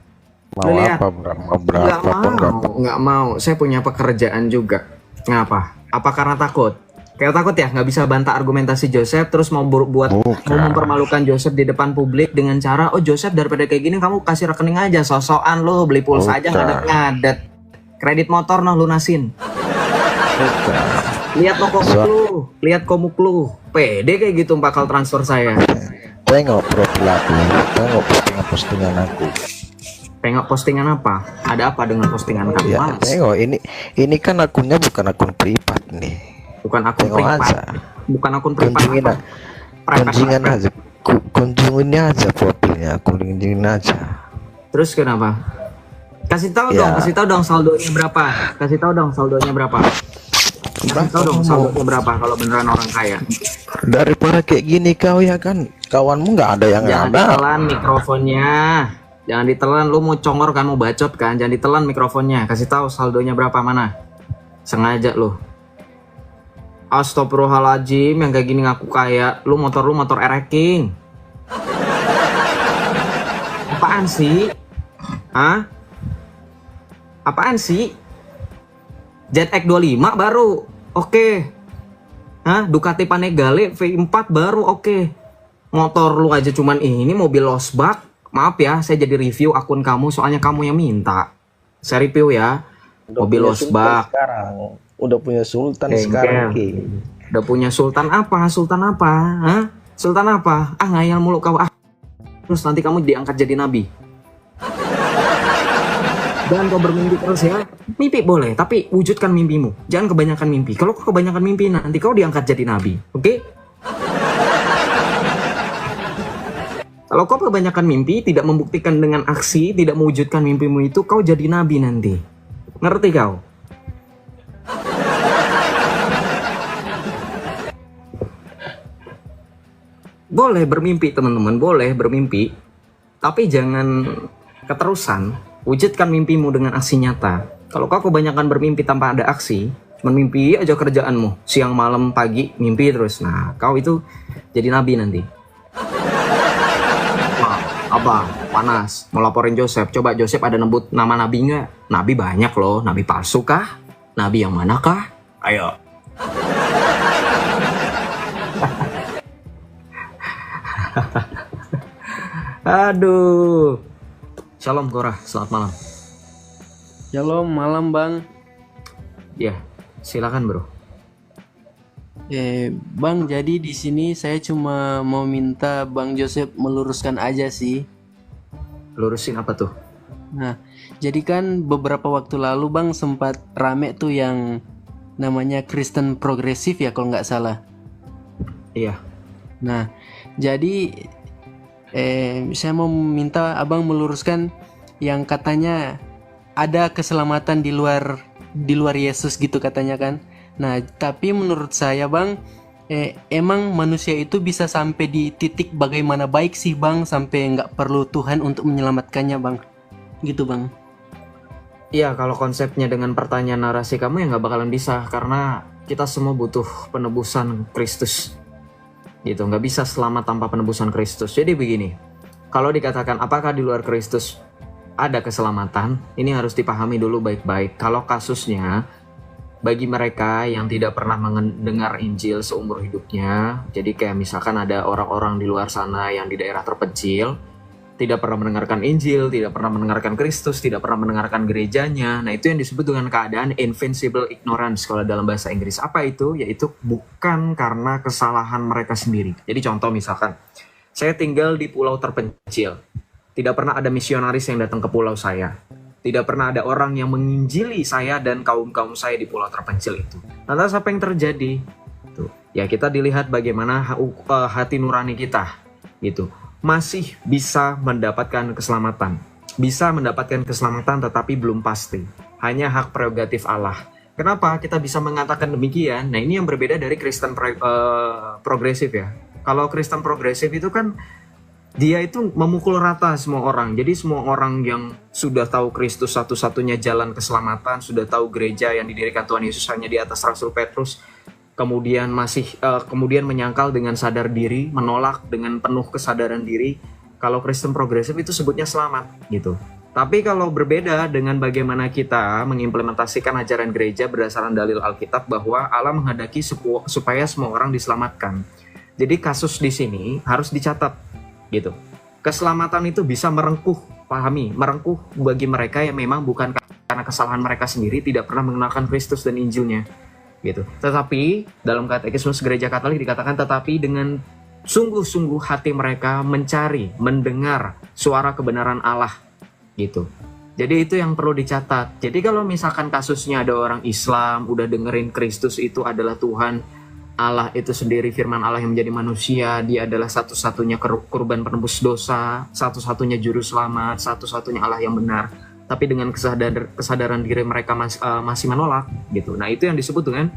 Speaker 5: Mau
Speaker 1: lihat.
Speaker 5: apa berapa pun
Speaker 1: Nggak mau. Saya punya pekerjaan juga. Ngapa? Apa karena takut? Kayak takut ya nggak bisa bantah argumentasi Joseph, terus mau buat mau mempermalukan Joseph di depan publik dengan cara, oh Joseph daripada kayak gini kamu kasih rekening aja, sosokan lo beli pulsa aja ngadet-ngadet, kredit motor noh lunasin. Lihat lo komuk lu, lihat komuk lu, pede kayak gitu bakal transfer saya.
Speaker 5: Tengok profil aku, tengok postingan aku.
Speaker 1: Tengok postingan apa? Ada apa dengan postingan kamu?
Speaker 5: Ya, tengok ini kan akunnya bukan akun privat nih.
Speaker 1: bukan akun
Speaker 5: Tengok
Speaker 1: privat.
Speaker 5: aja.
Speaker 1: Bukan akun privat.
Speaker 5: Kunjungin
Speaker 1: apa?
Speaker 5: kunjungin
Speaker 1: Prepet.
Speaker 5: aja. Kunjungin aja profilnya, kunjungin aja.
Speaker 1: Terus kenapa? Kasih tahu
Speaker 5: Ya.
Speaker 1: dong saldonya berapa. Kasih tahu dong saldonya berapa. Kasih tahu dong saldonya berapa kalau beneran orang kaya.
Speaker 5: Daripada kayak gini kau ya kan, kawanmu nggak ada yang
Speaker 1: Jangan
Speaker 5: ada.
Speaker 1: ditelan mikrofonnya. Jangan ditelan, lu mau congor kan, mau bacot kan. Jangan ditelan mikrofonnya. Kasih tahu saldonya berapa, mana. Sengaja lu. Astagfirullahaladzim, yang kayak gini ngaku kaya. Lu motor ereking. Apaan sih? Hah? Apaan sih? ZX 25 baru. Oke. Hah? Ducati Panigale V4 baru. Oke. Motor lu aja cuman ini, mobil losbak. Maaf ya, saya jadi review akun kamu soalnya kamu yang minta. Saya review ya. Mobil losbak.
Speaker 5: Sekarang udah punya sultan
Speaker 1: Bengkel.
Speaker 5: sekarang Ki.
Speaker 1: Udah punya sultan apa? Sultan apa? Hah? Sultan apa? Ah, ngayal mulu kau. Ah. Terus nanti kamu diangkat jadi nabi. Jangan kau bermimpi terus ya. Mimpi boleh, tapi wujudkan mimpimu. Jangan kebanyakan mimpi. Kalau kau kebanyakan mimpi, nanti kau diangkat jadi nabi. Oke? Kalau kau kebanyakan mimpi, tidak membuktikan dengan aksi, tidak mewujudkan mimpimu itu, kau jadi nabi nanti. Ngerti kau? Boleh bermimpi teman-teman, boleh bermimpi. Tapi jangan keterusan. Wujudkan mimpimu dengan aksi nyata. Kalau kau kebanyakan bermimpi tanpa ada aksi, cuma mimpi aja kerjaanmu. Siang, malam, pagi, mimpi terus. Nah, kau itu jadi nabi nanti. Wah, abang, panas. Mau laporin Joseph. Coba Joseph ada nebut nama nabi nggak? Nabi banyak loh. Nabi palsu kah? Nabi yang manakah? Ayo. Aduh. Shalom Korah, selamat malam.
Speaker 6: Shalom malam bang.
Speaker 1: Ya, silakan bro.
Speaker 6: Bang, jadi di sini saya cuma mau minta Bang Joseph meluruskan aja sih.
Speaker 1: Lurusin apa tuh?
Speaker 6: Nah, jadi kan beberapa waktu lalu Bang sempat rame tuh yang namanya Kristen progresif ya kalau nggak salah.
Speaker 1: Iya.
Speaker 6: Nah, jadi saya mau minta abang meluruskan yang katanya ada keselamatan di luar Yesus gitu katanya kan. Nah, tapi menurut saya bang, emang manusia itu bisa sampai di titik bagaimana baik sih bang sampai nggak perlu Tuhan untuk menyelamatkannya bang, gitu bang.
Speaker 1: Iya, kalau konsepnya dengan pertanyaan narasi kamu ya nggak bakalan bisa karena kita semua butuh penebusan Kristus. Gitu, nggak bisa selamat tanpa penebusan Kristus. Jadi begini, kalau dikatakan apakah di luar Kristus ada keselamatan, ini harus dipahami dulu baik-baik. Kalau kasusnya bagi mereka yang tidak pernah mendengar Injil seumur hidupnya, jadi kayak misalkan ada orang-orang di luar sana yang di daerah terpencil, tidak pernah mendengarkan Injil, tidak pernah mendengarkan Kristus, tidak pernah mendengarkan gerejanya. Nah, itu yang disebut dengan keadaan invincible ignorance kalau dalam bahasa Inggris. Apa itu? Yaitu bukan karena kesalahan mereka sendiri. Jadi contoh misalkan, saya tinggal di pulau terpencil. Tidak pernah ada misionaris yang datang ke pulau saya. Tidak pernah ada orang yang menginjili saya dan kaum-kaum saya di pulau terpencil itu. Lantas apa yang terjadi? Tuh, ya kita dilihat bagaimana hati nurani kita. Gitu. Masih bisa mendapatkan keselamatan. Bisa mendapatkan keselamatan tetapi belum pasti. Hanya hak prerogatif Allah. Kenapa kita bisa mengatakan demikian? Nah, ini yang berbeda dari Kristen progresif ya. Kalau Kristen progresif itu kan dia itu memukul rata semua orang. Jadi semua orang yang sudah tahu Kristus satu-satunya jalan keselamatan, sudah tahu gereja yang didirikan Tuhan Yesus hanya di atas Rasul Petrus, kemudian kemudian menyangkal dengan sadar diri, menolak dengan penuh kesadaran diri. Kalau Kristen progresif itu sebutnya selamat gitu. Tapi kalau berbeda dengan bagaimana kita mengimplementasikan ajaran gereja berdasarkan dalil Alkitab bahwa Allah menghendaki supaya semua orang diselamatkan. Jadi kasus di sini harus dicatat gitu. Keselamatan itu bisa merengkuh bagi mereka yang memang bukan karena kesalahan mereka sendiri, tidak pernah mengenalkan Kristus dan Injilnya. Gitu. Tetapi dalam katekismus gereja Katolik dikatakan tetapi dengan sungguh-sungguh hati mereka mencari, mendengar suara kebenaran Allah gitu. Jadi itu yang perlu dicatat. Jadi kalau misalkan kasusnya ada orang Islam udah dengerin Kristus itu adalah Tuhan, Allah itu sendiri, firman Allah yang menjadi manusia, dia adalah satu-satunya kurban penebus dosa, satu-satunya juru selamat, satu-satunya Allah yang benar. Tapi dengan kesadaran diri mereka masih menolak gitu. Nah, itu yang disebut dengan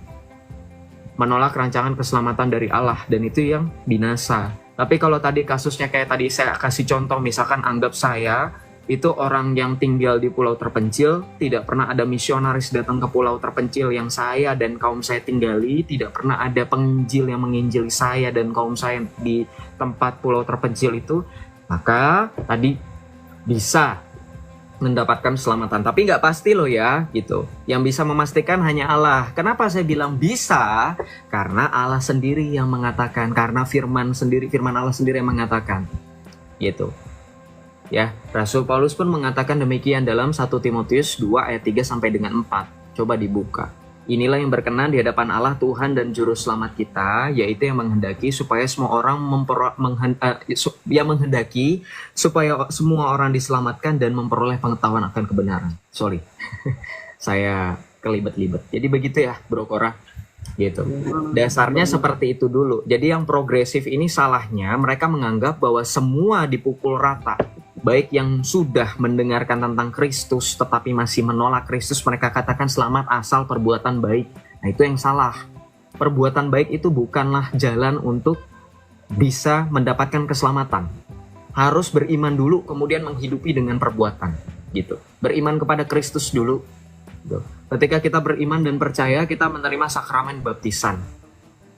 Speaker 1: menolak rancangan keselamatan dari Allah, dan itu yang binasa. Tapi kalau tadi kasusnya kayak tadi saya kasih contoh, misalkan anggap saya itu orang yang tinggal di pulau terpencil, tidak pernah ada misionaris datang ke pulau terpencil yang saya dan kaum saya tinggali, tidak pernah ada penginjil yang menginjili saya dan kaum saya di tempat pulau terpencil itu, maka tadi bisa mendapatkan keselamatan. Tapi nggak pasti loh ya, gitu. Yang bisa memastikan hanya Allah. Kenapa saya bilang bisa? Karena Allah sendiri yang mengatakan, karena firman Allah sendiri yang mengatakan, gitu. Ya, Rasul Paulus pun mengatakan demikian dalam 1 Timotius 2 ayat 3 sampai dengan 4. Coba dibuka. Inilah yang berkenan di hadapan Allah Tuhan dan juru selamat kita, yaitu yang menghendaki supaya semua orang menghendaki supaya semua orang diselamatkan dan memperoleh pengetahuan akan kebenaran. Sorry. Saya kelibet-libet. Jadi begitu ya, Bro Korah. Gitu. Dasarnya seperti itu dulu. Jadi yang progresif ini salahnya mereka menganggap bahwa semua dipukul rata. Baik yang sudah mendengarkan tentang Kristus tetapi masih menolak Kristus, mereka katakan selamat asal perbuatan baik. Nah, itu yang salah. Perbuatan baik itu bukanlah jalan untuk bisa mendapatkan keselamatan. Harus beriman dulu kemudian menghidupi dengan perbuatan. Gitu. Beriman kepada Kristus dulu. Gitu. Ketika kita beriman dan percaya, kita menerima sakramen baptisan.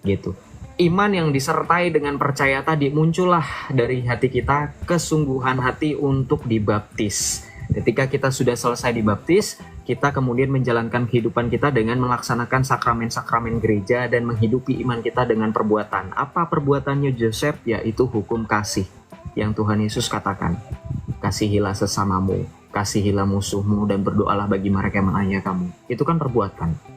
Speaker 1: Gitu. Iman yang disertai dengan percaya tadi, muncullah dari hati kita kesungguhan hati untuk dibaptis. Ketika kita sudah selesai dibaptis, kita kemudian menjalankan kehidupan kita dengan melaksanakan sakramen-sakramen gereja dan menghidupi iman kita dengan perbuatan. Apa perbuatannya Joseph? Yaitu hukum kasih yang Tuhan Yesus katakan. Kasihilah sesamamu, kasihilah musuhmu, dan berdoalah bagi mereka yang menganiaya kamu. Itu kan perbuatan.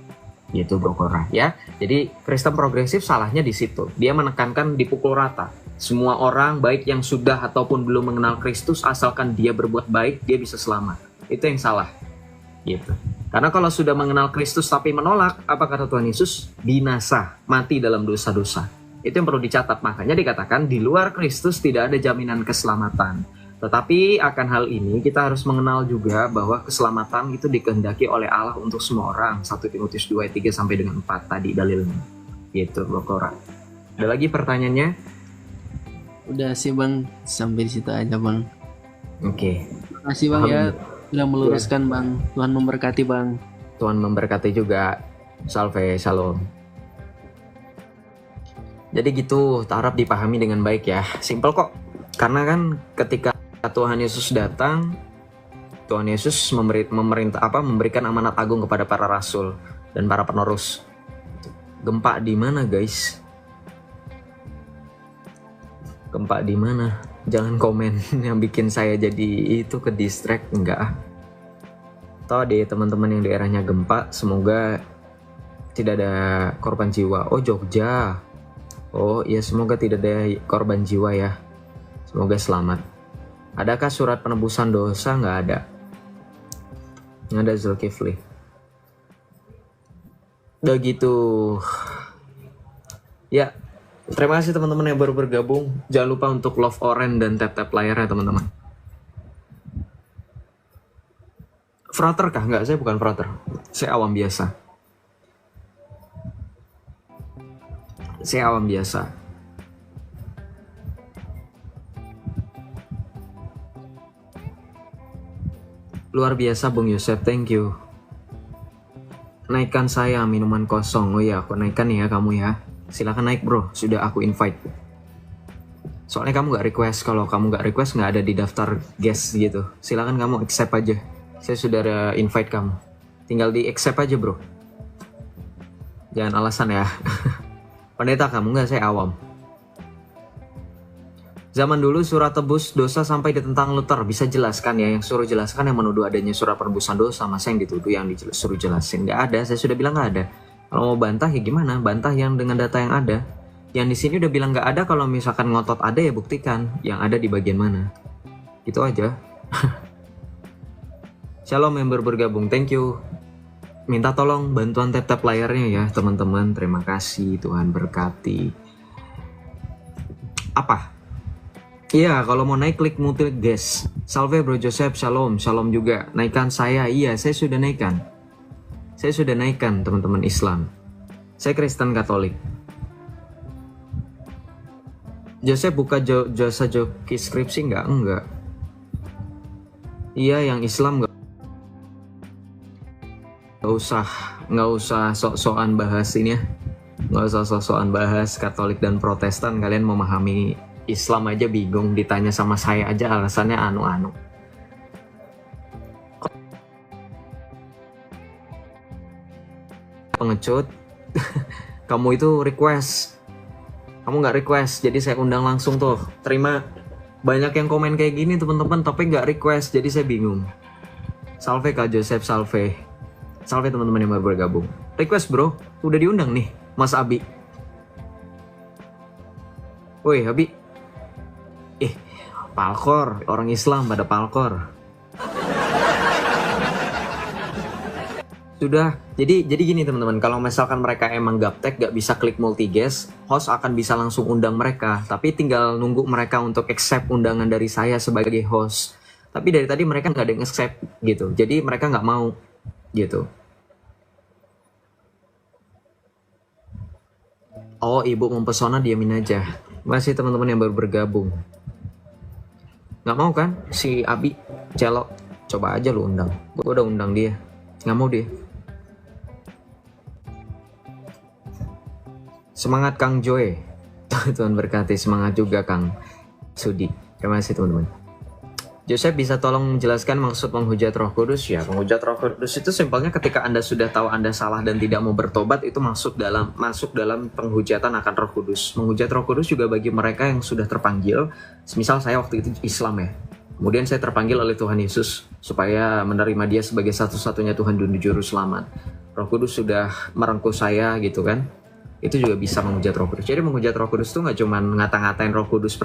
Speaker 1: Gitu, Bro Korah, ya. Jadi Kristen progresif salahnya di situ. Dia menekankan dipukul rata. Semua orang baik yang sudah ataupun belum mengenal Kristus, asalkan dia berbuat baik, dia bisa selamat. Itu yang salah. Gitu. Karena kalau sudah mengenal Kristus tapi menolak, apa kata Tuhan Yesus? Binasa, mati dalam dosa-dosa. Itu yang perlu dicatat. Makanya dikatakan di luar Kristus tidak ada jaminan keselamatan. Tetapi akan hal ini kita harus mengenal juga bahwa keselamatan itu dikehendaki oleh Allah untuk semua orang. 1 Timotius 2 ayat 3 sampai dengan 4 tadi dalilnya. Gitu, Bro Korah. Ada lagi pertanyaannya?
Speaker 6: Udah sih Bang, sampai di situ aja Bang.
Speaker 1: Oke.
Speaker 6: Terima kasih Bang ya, sudah meluruskan Bang. Tuhan memberkati Bang.
Speaker 1: Tuhan memberkati juga. Salve, shalom. Jadi gitu, harap dipahami dengan baik ya. Simple kok. Karena kan ketika Tuhan Yesus datang, Tuhan Yesus memberikan amanat agung kepada para rasul dan para penerus. Gempa di mana, guys? Gempa di mana? Jangan komen yang bikin saya jadi itu ke distract, enggak. Toh deh teman-teman yang daerahnya gempa, semoga tidak ada korban jiwa. Oh, Jogja. Oh, ya semoga tidak ada korban jiwa ya. Semoga selamat. Adakah surat penebusan dosa? Nggak ada. Nggak ada, Zulkifli. Udah gitu. Ya, terima kasih teman-teman yang baru bergabung. Jangan lupa untuk love orange dan tap-tap layarnya teman-teman. Frater kah? Nggak, saya bukan frater. Saya awam biasa. Saya awam biasa. Luar biasa Bung Yosef, thank you. Naikkan saya minuman kosong. Oh iya, aku naikkan ya kamu ya. Silakan naik bro, sudah aku invite. Soalnya kamu gak request, kalau kamu gak request gak ada di daftar guest gitu. Silakan kamu accept aja. Saya sudah invite kamu. Tinggal di accept aja bro. Jangan alasan ya. Pendeta kamu gak, saya awam. Zaman dulu surat tebus dosa sampai ditentang Luther. Bisa jelaskan ya, yang suruh jelaskan yang menuduh adanya surat penebusan dosa. Masa yang dituduh yang disuruh jelasin? Gak ada, saya sudah bilang gak ada. Kalau mau bantah ya gimana? Bantah yang dengan data yang ada. Yang di sini udah bilang gak ada, kalau misalkan ngotot ada ya buktikan. Yang ada di bagian mana. Itu aja. Shalom member bergabung, thank you. Minta tolong bantuan tap-tap layarnya ya teman-teman. Terima kasih, Tuhan berkati. Apa? Iya, kalau mau naik klik multi guys. Salve Bro Joseph, shalom, shalom juga. Naikkan saya, iya saya sudah naikkan. Saya sudah naikkan teman-teman Islam. Saya Kristen Katolik. Joseph buka jasa joki skripsi nggak? Enggak. Iya yang Islam nggak usah sok-sokan bahas ini ya. Nggak usah sok-sokan bahas Katolik dan Protestan. Kalian memahami Islam aja bingung, ditanya sama saya aja alasannya anu-anu. Pengecut. Kamu itu request. Kamu nggak request, jadi saya undang langsung tuh. Terima. Banyak yang komen kayak gini teman-teman, tapi nggak request, jadi saya bingung. Salve Kak Joseph, salve. Salve teman-teman yang baru bergabung. Request bro, udah diundang nih, Mas Abi. Woi Abi. Palkor, orang Islam pada palkor. Sudah, jadi gini teman-teman, kalau misalkan mereka emang gaptek gak bisa klik multi guest, host akan bisa langsung undang mereka, tapi tinggal nunggu mereka untuk accept undangan dari saya sebagai host. Tapi dari tadi mereka nggak ada yang accept gitu, jadi mereka nggak mau gitu. Oh, ibu mempesona, diamin aja. Masih teman-teman yang baru bergabung. Nggak mau kan si Abi Celok? Coba aja lu undang. Gue udah undang dia, nggak mau dia. Semangat Kang Joy. Tuhan berkati, semangat juga Kang Sudi. Terima kasih teman-teman. Joseph bisa tolong menjelaskan maksud menghujat Roh Kudus? Ya, menghujat Roh Kudus itu simpelnya ketika Anda sudah tahu Anda salah dan tidak mau bertobat, itu masuk dalam penghujatan akan Roh Kudus. Menghujat Roh Kudus juga bagi mereka yang sudah terpanggil. Semisal saya waktu itu Islam ya. Kemudian saya terpanggil oleh Tuhan Yesus supaya menerima Dia sebagai satu-satunya Tuhan dan Juru Selamat. Roh Kudus sudah merengkuh saya gitu kan. Itu juga bisa menghujat Roh Kudus. Jadi menghujat Roh Kudus itu nggak cuma ngata-ngatain Roh Kudus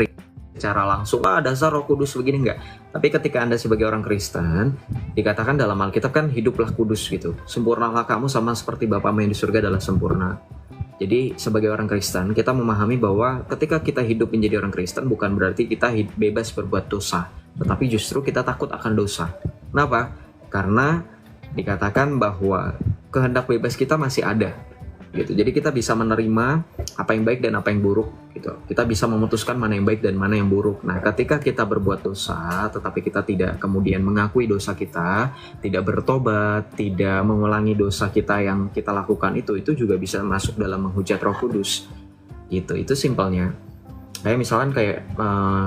Speaker 1: secara langsung, dasar Roh Kudus begini, enggak. Tapi ketika Anda sebagai orang Kristen, dikatakan dalam Alkitab kan hiduplah kudus gitu. Sempurnalah kamu sama seperti Bapamu yang di surga adalah sempurna. Jadi sebagai orang Kristen, kita memahami bahwa ketika kita hidup menjadi orang Kristen bukan berarti kita bebas berbuat dosa, tetapi justru kita takut akan dosa. Kenapa? Karena dikatakan bahwa kehendak bebas kita masih ada. Gitu. Jadi kita bisa menerima apa yang baik dan apa yang buruk gitu. Kita bisa memutuskan mana yang baik dan mana yang buruk. Nah, ketika kita berbuat dosa tetapi kita tidak kemudian mengakui dosa kita, tidak bertobat, tidak mengulangi dosa kita yang kita lakukan, itu juga bisa masuk dalam menghujat Roh Kudus. Gitu. Itu simpelnya. Kayak misalkan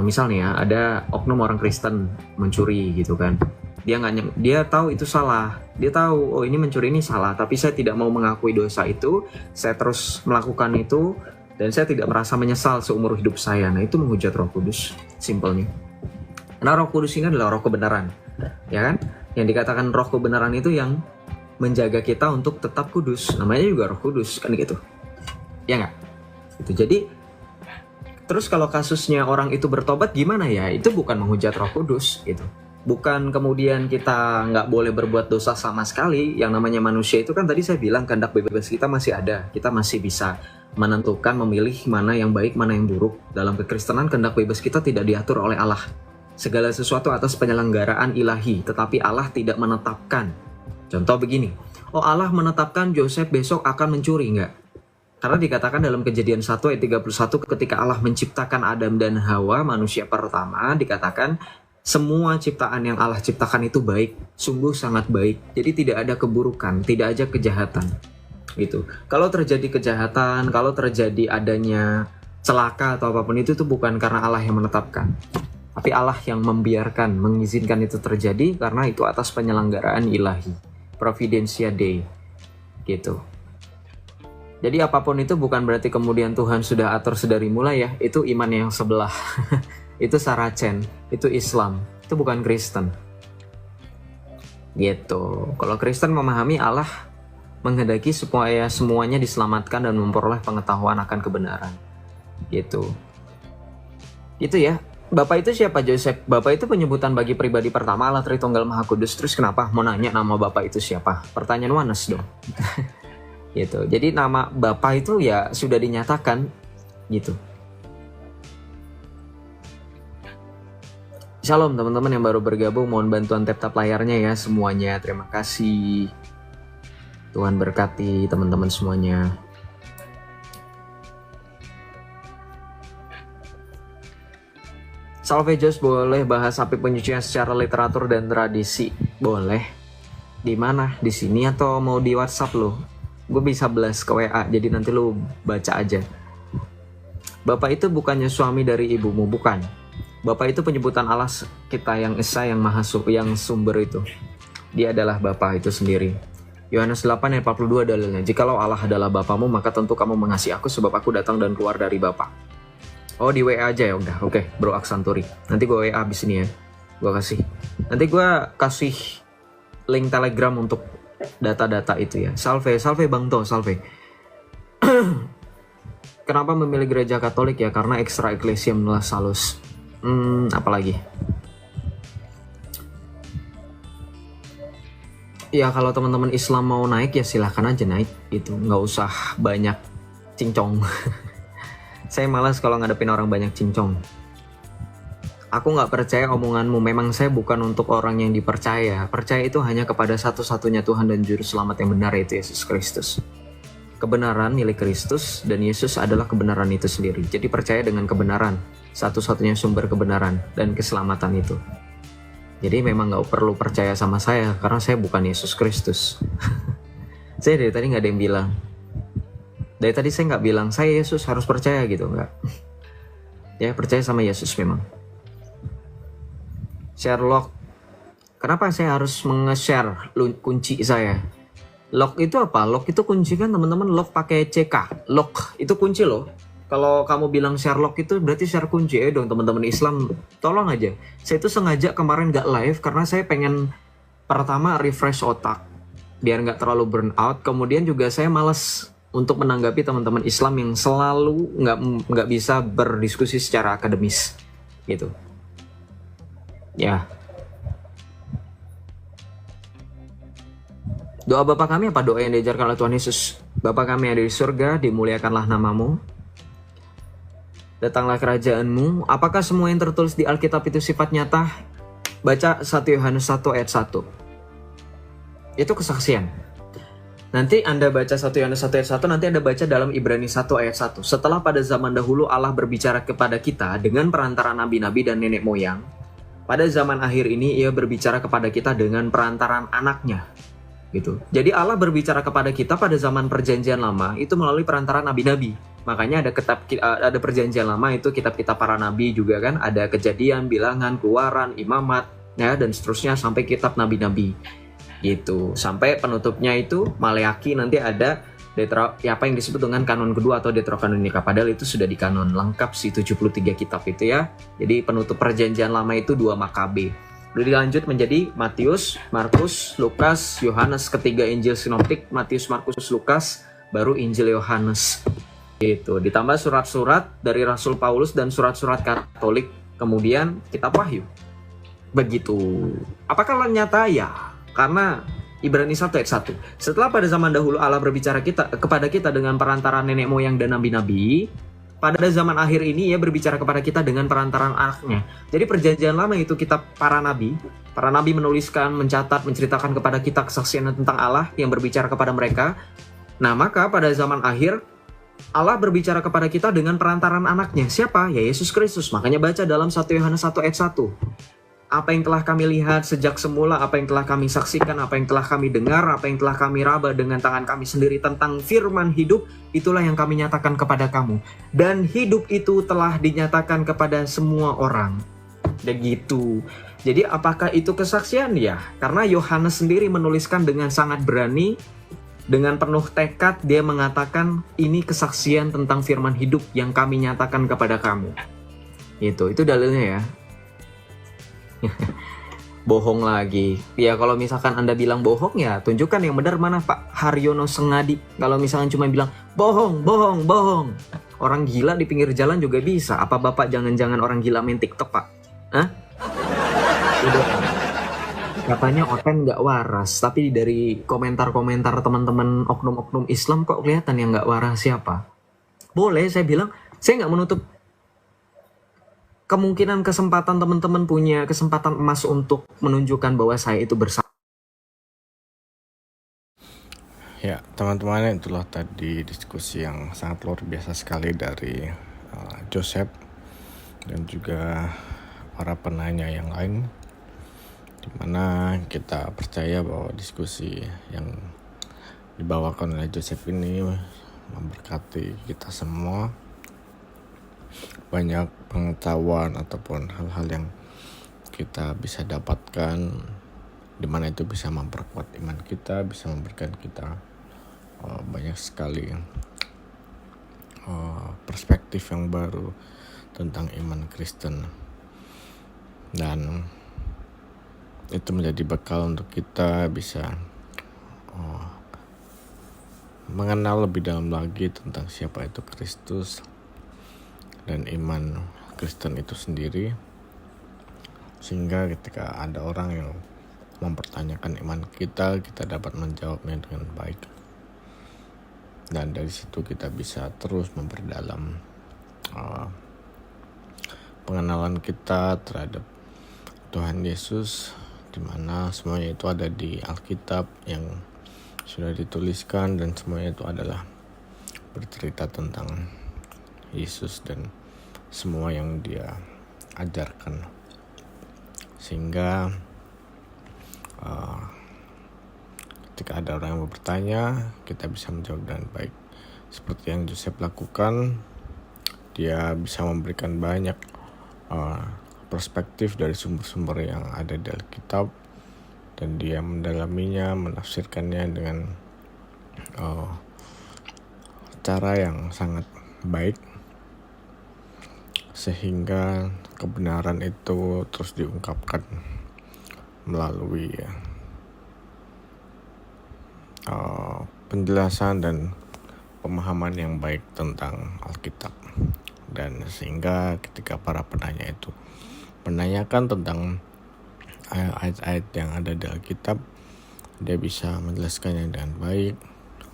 Speaker 1: misalnya ya, ada oknum orang Kristen mencuri gitu kan. Dia tahu itu salah, dia tahu oh ini mencuri ini salah, tapi saya tidak mau mengakui dosa itu, saya terus melakukan itu dan saya tidak merasa menyesal seumur hidup saya. Nah, itu menghujat Roh Kudus simpelnya. Karena Roh Kudus ini adalah Roh kebenaran, ya kan? Yang dikatakan Roh kebenaran itu yang menjaga kita untuk tetap kudus, namanya juga Roh Kudus kan gitu, ya nggak? Itu jadi terus kalau kasusnya orang itu bertobat gimana ya? Itu bukan menghujat Roh Kudus gitu. Bukan kemudian kita nggak boleh berbuat dosa sama sekali. Yang namanya manusia itu kan tadi saya bilang kehendak bebas kita masih ada. Kita masih bisa menentukan, memilih mana yang baik, mana yang buruk. Dalam kekristenan kehendak bebas kita tidak diatur oleh Allah. Segala sesuatu atas penyelenggaraan ilahi, tetapi Allah tidak menetapkan. Contoh begini, oh Allah menetapkan Joseph besok akan mencuri, nggak? Karena dikatakan dalam Kejadian 1 ayat 31 ketika Allah menciptakan Adam dan Hawa, manusia pertama, dikatakan semua ciptaan yang Allah ciptakan itu baik, sungguh sangat baik. Jadi tidak ada keburukan, tidak ada kejahatan. Gitu. Kalau terjadi kejahatan, kalau terjadi adanya celaka atau apapun itu bukan karena Allah yang menetapkan. Tapi Allah yang membiarkan, mengizinkan itu terjadi karena itu atas penyelenggaraan ilahi. Providentia Dei. Gitu. Jadi apapun itu bukan berarti kemudian Tuhan sudah atur sedari mulai ya. Itu iman yang sebelah. Itu Saracen, itu Islam, itu bukan Kristen. Gitu. Kalau Kristen memahami Allah menghendaki supaya semuanya diselamatkan dan memperoleh pengetahuan akan kebenaran. Gitu. Itu ya. Bapak itu siapa, Joseph? Bapak itu penyebutan bagi pribadi pertama Allah Tritunggal Maha Kudus. Terus kenapa mau nanya nama Bapak itu siapa? Pertanyaan Wanes dong. Gitu. Jadi nama Bapak itu ya sudah dinyatakan gitu. Shalom teman-teman yang baru bergabung, mohon bantuan tap-tap layarnya ya semuanya. Terima kasih. Tuhan berkati teman-teman semuanya. Salve Jos, boleh bahas api penyucian secara literatur dan tradisi? Boleh. Di mana? Di sini atau mau di WhatsApp lo? Gue bisa blast ke WA, jadi nanti lo baca aja. Bapak itu bukannya suami dari ibumu, bukan. Bapak itu penyebutan Allah kita yang esa, yang maha yang sumber itu. Dia adalah Bapa itu sendiri. Yohanes 8 ayat 42 dalilnya. Jikalau Allah adalah Bapamu, maka tentu kamu mengasihi aku sebab aku datang dan keluar dari Bapa. Oh di WA aja ya udah. Oke, Bro Aksanturi. Nanti gue WA abis ini ya. Gue kasih. Nanti gue kasih link Telegram untuk data-data itu ya. Salve Bang To, salve. Kenapa memilih gereja Katolik ya? Karena extra ecclesia menelas salus. Apalagi? Ya kalau teman-teman Islam mau naik ya silahkan aja naik. Itu nggak usah banyak cincong. Saya malas kalau ngadepin orang banyak cincong. Aku nggak percaya omonganmu. Memang saya bukan untuk orang yang dipercaya. Percaya itu hanya kepada satu-satunya Tuhan dan Juru Selamat yang benar, yaitu Yesus Kristus. Kebenaran milik Kristus dan Yesus adalah kebenaran itu sendiri. Jadi percaya dengan kebenaran, satu-satunya sumber kebenaran dan keselamatan itu. Jadi memang nggak perlu percaya sama saya karena saya bukan Yesus Kristus. Saya dari tadi nggak ada yang bilang. Dari tadi saya nggak bilang saya Yesus harus percaya gitu, nggak. Ya percaya sama Yesus memang. Share lock. Kenapa saya harus nge-share kunci saya? Lock itu apa? Lock itu kunci kan teman-teman. Lock pakai CK. Lock itu kunci loh. Kalau kamu bilang share lock itu berarti share kunci. Dong teman-teman Islam, tolong aja. Saya itu sengaja kemarin nggak live karena saya pengen pertama refresh otak biar nggak terlalu burn out. Kemudian juga saya malas untuk menanggapi teman-teman Islam yang selalu nggak bisa berdiskusi secara akademis gitu ya. Doa Bapa kami apa doa yang diajarkan oleh Tuhan Yesus? Bapa kami yang ada di surga, dimuliakanlah namamu, datanglah kerajaanmu. Apakah semua yang tertulis di Alkitab itu sifat nyata? Baca 1 Yohanes 1 ayat 1. Itu kesaksian. Nanti Anda baca 1 Yohanes 1 ayat 1, nanti Anda baca dalam Ibrani 1 ayat 1. Setelah pada zaman dahulu Allah berbicara kepada kita dengan perantara nabi-nabi dan nenek moyang, pada zaman akhir ini Ia berbicara kepada kita dengan perantaran anaknya. Gitu. Jadi Allah berbicara kepada kita pada zaman perjanjian lama itu melalui perantaran nabi-nabi. Makanya ada perjanjian lama itu kitab-kitab para nabi juga kan, ada Kejadian, Bilangan, Keluaran, Imamat, ya dan seterusnya sampai kitab nabi-nabi. Gitu. Sampai penutupnya itu Maleaki, nanti ada apa yang disebut dengan kanon kedua atau Deuterokanonika, padahal itu sudah di kanon lengkap sih 73 kitab itu ya. Jadi penutup perjanjian lama itu 2 Makabe. Udah dilanjut menjadi Matius, Markus, Lukas, Yohanes, ketiga Injil Sinoptik, Matius, Markus, Lukas, baru Injil Yohanes. Gitu. Ditambah surat-surat dari Rasul Paulus dan surat-surat Katolik, kemudian kitab Wahyu. Begitu. Apakah nyata? Ya. Karena Ibrani 1 ayat 1. Setelah pada zaman dahulu Allah berbicara kepada kita dengan perantaran nenek moyang dan nabi-nabi, pada zaman akhir ini Ia berbicara kepada kita dengan perantaran anaknya. Jadi perjanjian lama itu kitab para nabi. Para nabi menuliskan, mencatat, menceritakan kepada kita kesaksian tentang Allah yang berbicara kepada mereka. Nah maka pada zaman akhir Allah berbicara kepada kita dengan perantaran anaknya. Siapa? Ya Yesus Kristus. Makanya baca dalam 1 Yohanes 1 ayat 1. Apa yang telah kami lihat sejak semula, apa yang telah kami saksikan, apa yang telah kami dengar, apa yang telah kami raba dengan tangan kami sendiri tentang firman hidup, itulah yang kami nyatakan kepada kamu. Dan hidup itu telah dinyatakan kepada semua orang. Begitu. Jadi apakah itu kesaksian? Ya, karena Yohanes sendiri menuliskan dengan sangat berani, dengan penuh tekad, dia mengatakan ini kesaksian tentang firman hidup yang kami nyatakan kepada kamu. Itu dalilnya ya. Bohong lagi. Ya kalau misalkan Anda bilang bohong ya tunjukkan yang benar mana Pak Haryono Sengadi. Kalau misalkan cuma bilang Bohong, bohong, bohong. Orang gila di pinggir jalan juga bisa. Apa Bapak jangan-jangan orang gila main TikTok, Pak? Hah? Udah. Katanya Oten nggak waras, tapi dari komentar-komentar teman-teman oknum-oknum Islam kok kelihatan yang nggak waras siapa? Boleh, saya bilang, saya nggak menutup kemungkinan kesempatan teman-teman punya kesempatan emas untuk menunjukkan bahwa saya itu bersalah.
Speaker 5: Ya, teman-teman, itulah tadi diskusi yang sangat luar biasa sekali dari Joseph dan juga para penanya yang lain, dimana kita percaya bahwa diskusi yang dibawakan oleh Joseph ini memberkati kita semua, banyak pengetahuan ataupun hal-hal yang kita bisa dapatkan, dimana itu bisa memperkuat iman kita, bisa memberikan kita banyak sekali perspektif yang baru tentang iman Kristen, dan itu menjadi bekal untuk kita bisa mengenal lebih dalam lagi tentang siapa itu Kristus dan iman Kristen itu sendiri, sehingga ketika ada orang yang mempertanyakan iman kita dapat menjawabnya dengan baik. Dan dari situ kita bisa terus memperdalam pengenalan kita terhadap Tuhan Yesus, di mana semuanya itu ada di Alkitab yang sudah dituliskan, dan semuanya itu adalah bercerita tentang Yesus dan semua yang Dia ajarkan, sehingga ketika ada orang yang bertanya, kita bisa menjawab dengan baik. Seperti yang Joseph lakukan, dia bisa memberikan banyak perspektif dari sumber-sumber yang ada di Alkitab, dan dia mendalaminya, menafsirkannya dengan cara yang sangat baik, sehingga kebenaran itu terus diungkapkan melalui penjelasan dan pemahaman yang baik tentang Alkitab. Dan sehingga ketika para penanya itu menanyakan tentang ayat-ayat yang ada di Alkitab, dia bisa menjelaskannya dengan baik,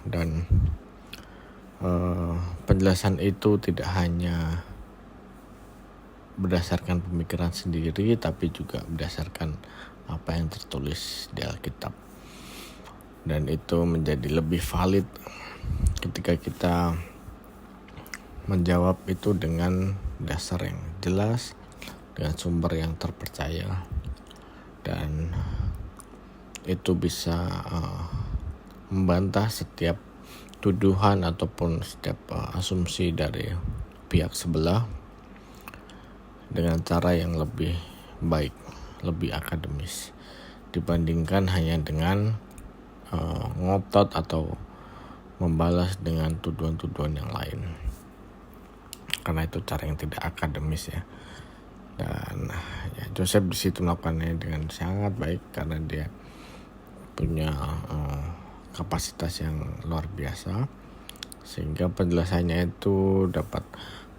Speaker 5: dan penjelasan itu tidak hanya berdasarkan pemikiran sendiri, tapi juga berdasarkan apa yang tertulis di Alkitab. Dan itu menjadi lebih valid ketika kita menjawab itu dengan dasar yang jelas, dengan sumber yang terpercaya, dan itu bisa membantah setiap tuduhan ataupun setiap asumsi dari pihak sebelah dengan cara yang lebih baik, lebih akademis, dibandingkan hanya dengan ngotot atau membalas dengan tuduhan-tuduhan yang lain, karena itu cara yang tidak akademis ya. Dan ya, Joseph di situ melakukannya dengan sangat baik karena dia punya kapasitas yang luar biasa, sehingga penjelasannya itu dapat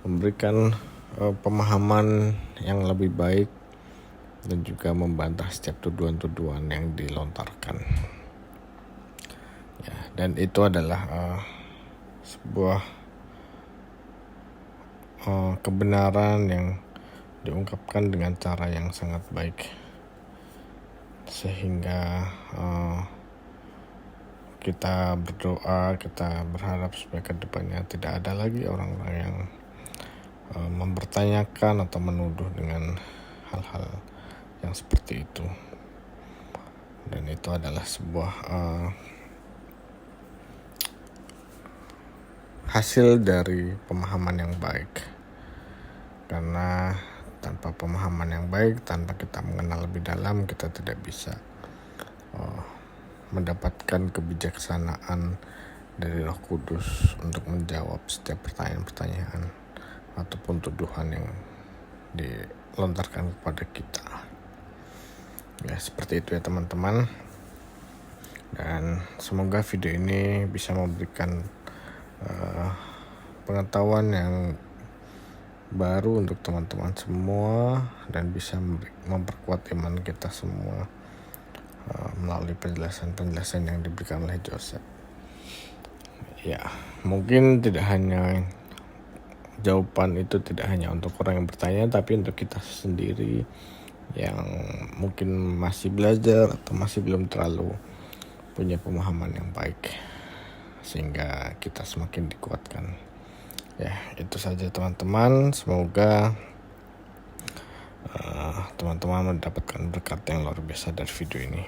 Speaker 5: memberikan pemahaman yang lebih baik dan juga membantah setiap tuduhan-tuduhan yang dilontarkan. Ya, dan itu adalah sebuah kebenaran yang diungkapkan dengan cara yang sangat baik, sehingga kita berdoa, kita berharap supaya kedepannya tidak ada lagi orang-orang yang mempertanyakan atau menuduh dengan hal-hal yang seperti itu. Dan itu adalah sebuah hasil dari pemahaman yang baik, karena tanpa pemahaman yang baik, tanpa kita mengenal lebih dalam, kita tidak bisa mendapatkan kebijaksanaan dari Roh Kudus untuk menjawab setiap pertanyaan-pertanyaan ataupun tuduhan yang dilontarkan kepada kita. Ya, seperti itu ya teman-teman. Dan semoga video ini bisa memberikan pengetahuan yang baru untuk teman-teman semua dan bisa memperkuat iman kita semua melalui penjelasan-penjelasan yang diberikan oleh Joseph. Ya, mungkin tidak hanya jawaban itu tidak hanya untuk orang yang bertanya, tapi untuk kita sendiri yang mungkin masih belajar atau masih belum terlalu punya pemahaman yang baik, sehingga kita semakin dikuatkan. Ya, itu saja teman-teman. Semoga teman-teman mendapatkan berkat yang luar biasa dari video ini.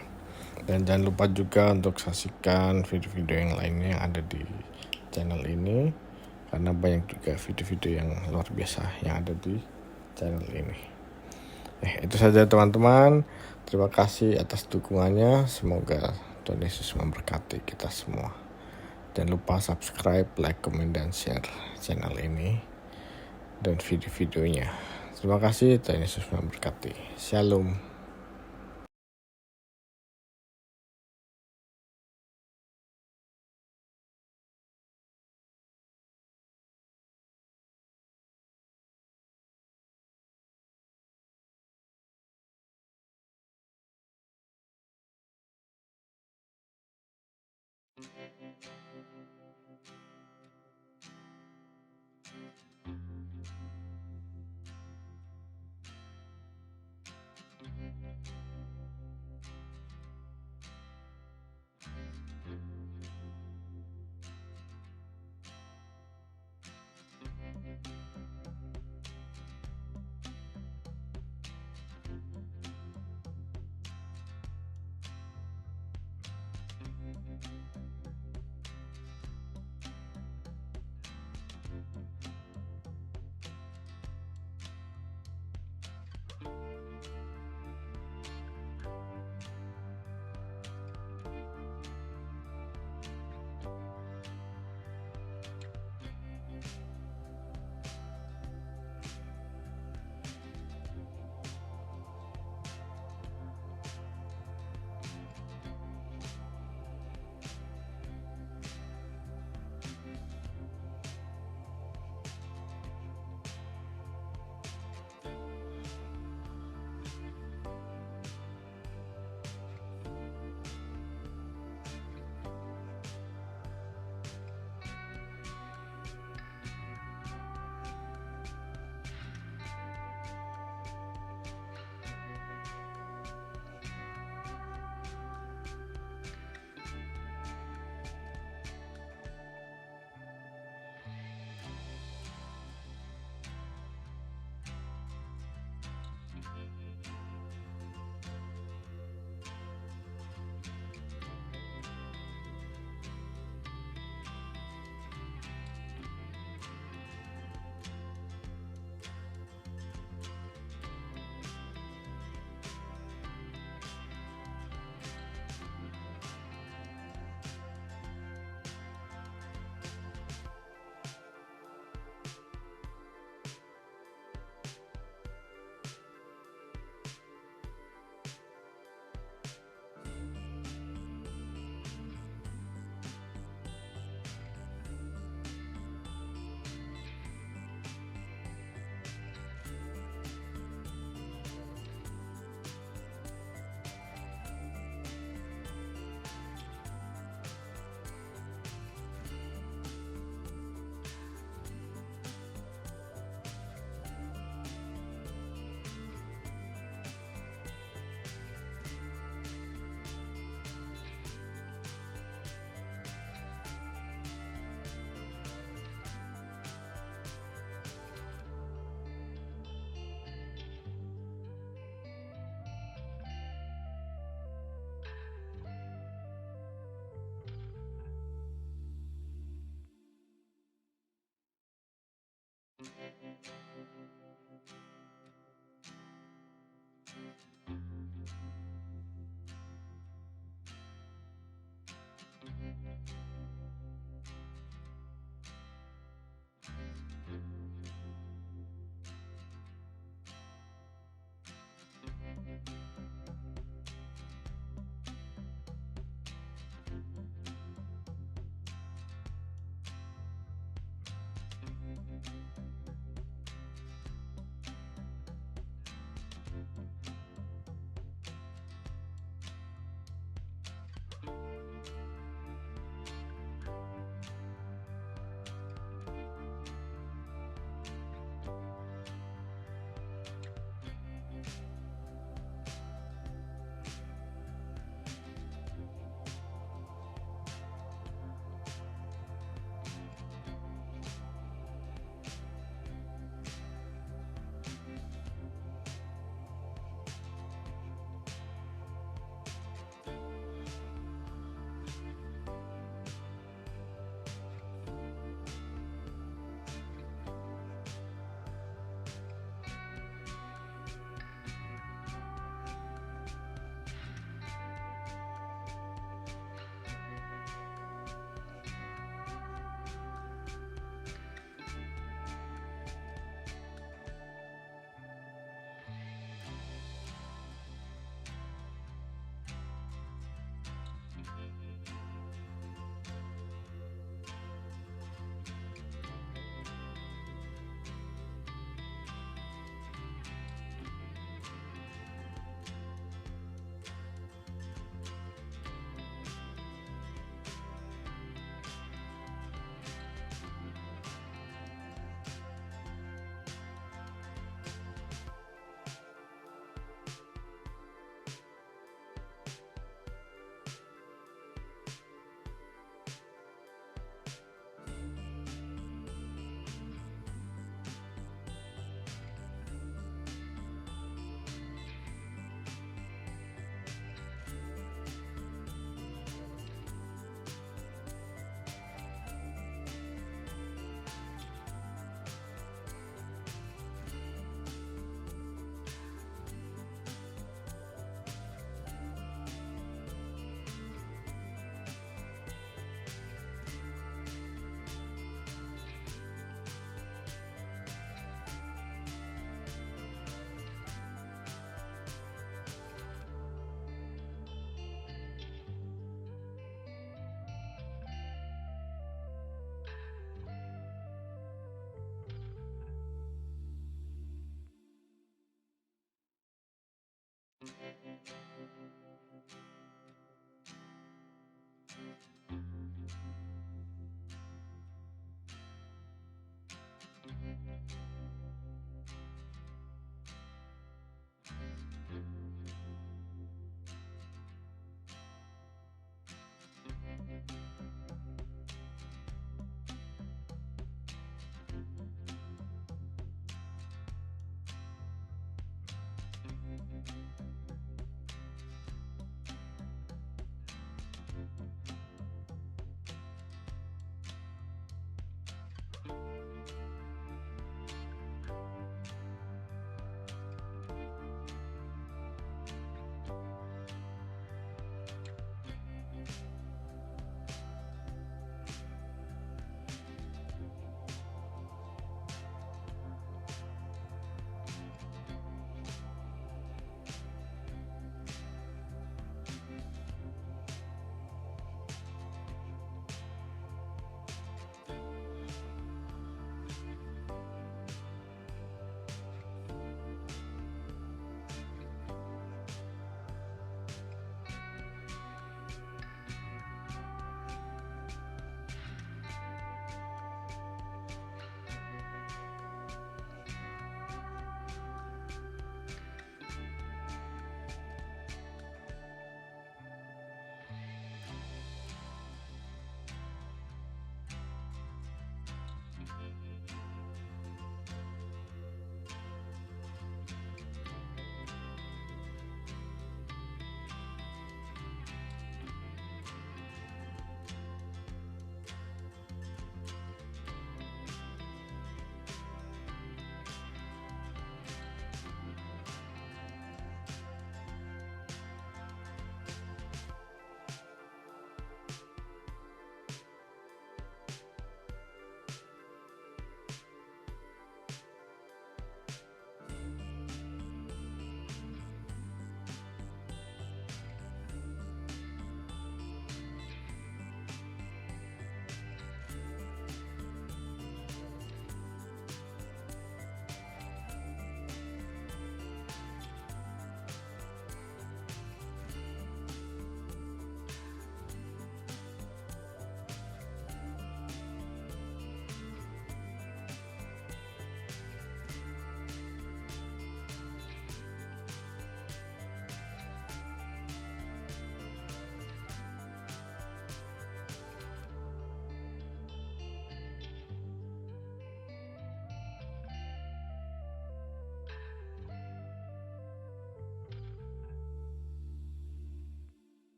Speaker 5: Dan jangan lupa juga untuk saksikan video-video yang lainnya yang ada di channel ini, karena banyak juga video-video yang luar biasa yang ada di channel ini. Itu saja teman-teman. Terima kasih atas dukungannya. Semoga Tuhan Yesus memberkati kita semua. Jangan lupa subscribe, like, comment, dan share channel ini dan video-videonya. Terima kasih, Tuhan Yesus memberkati. Shalom.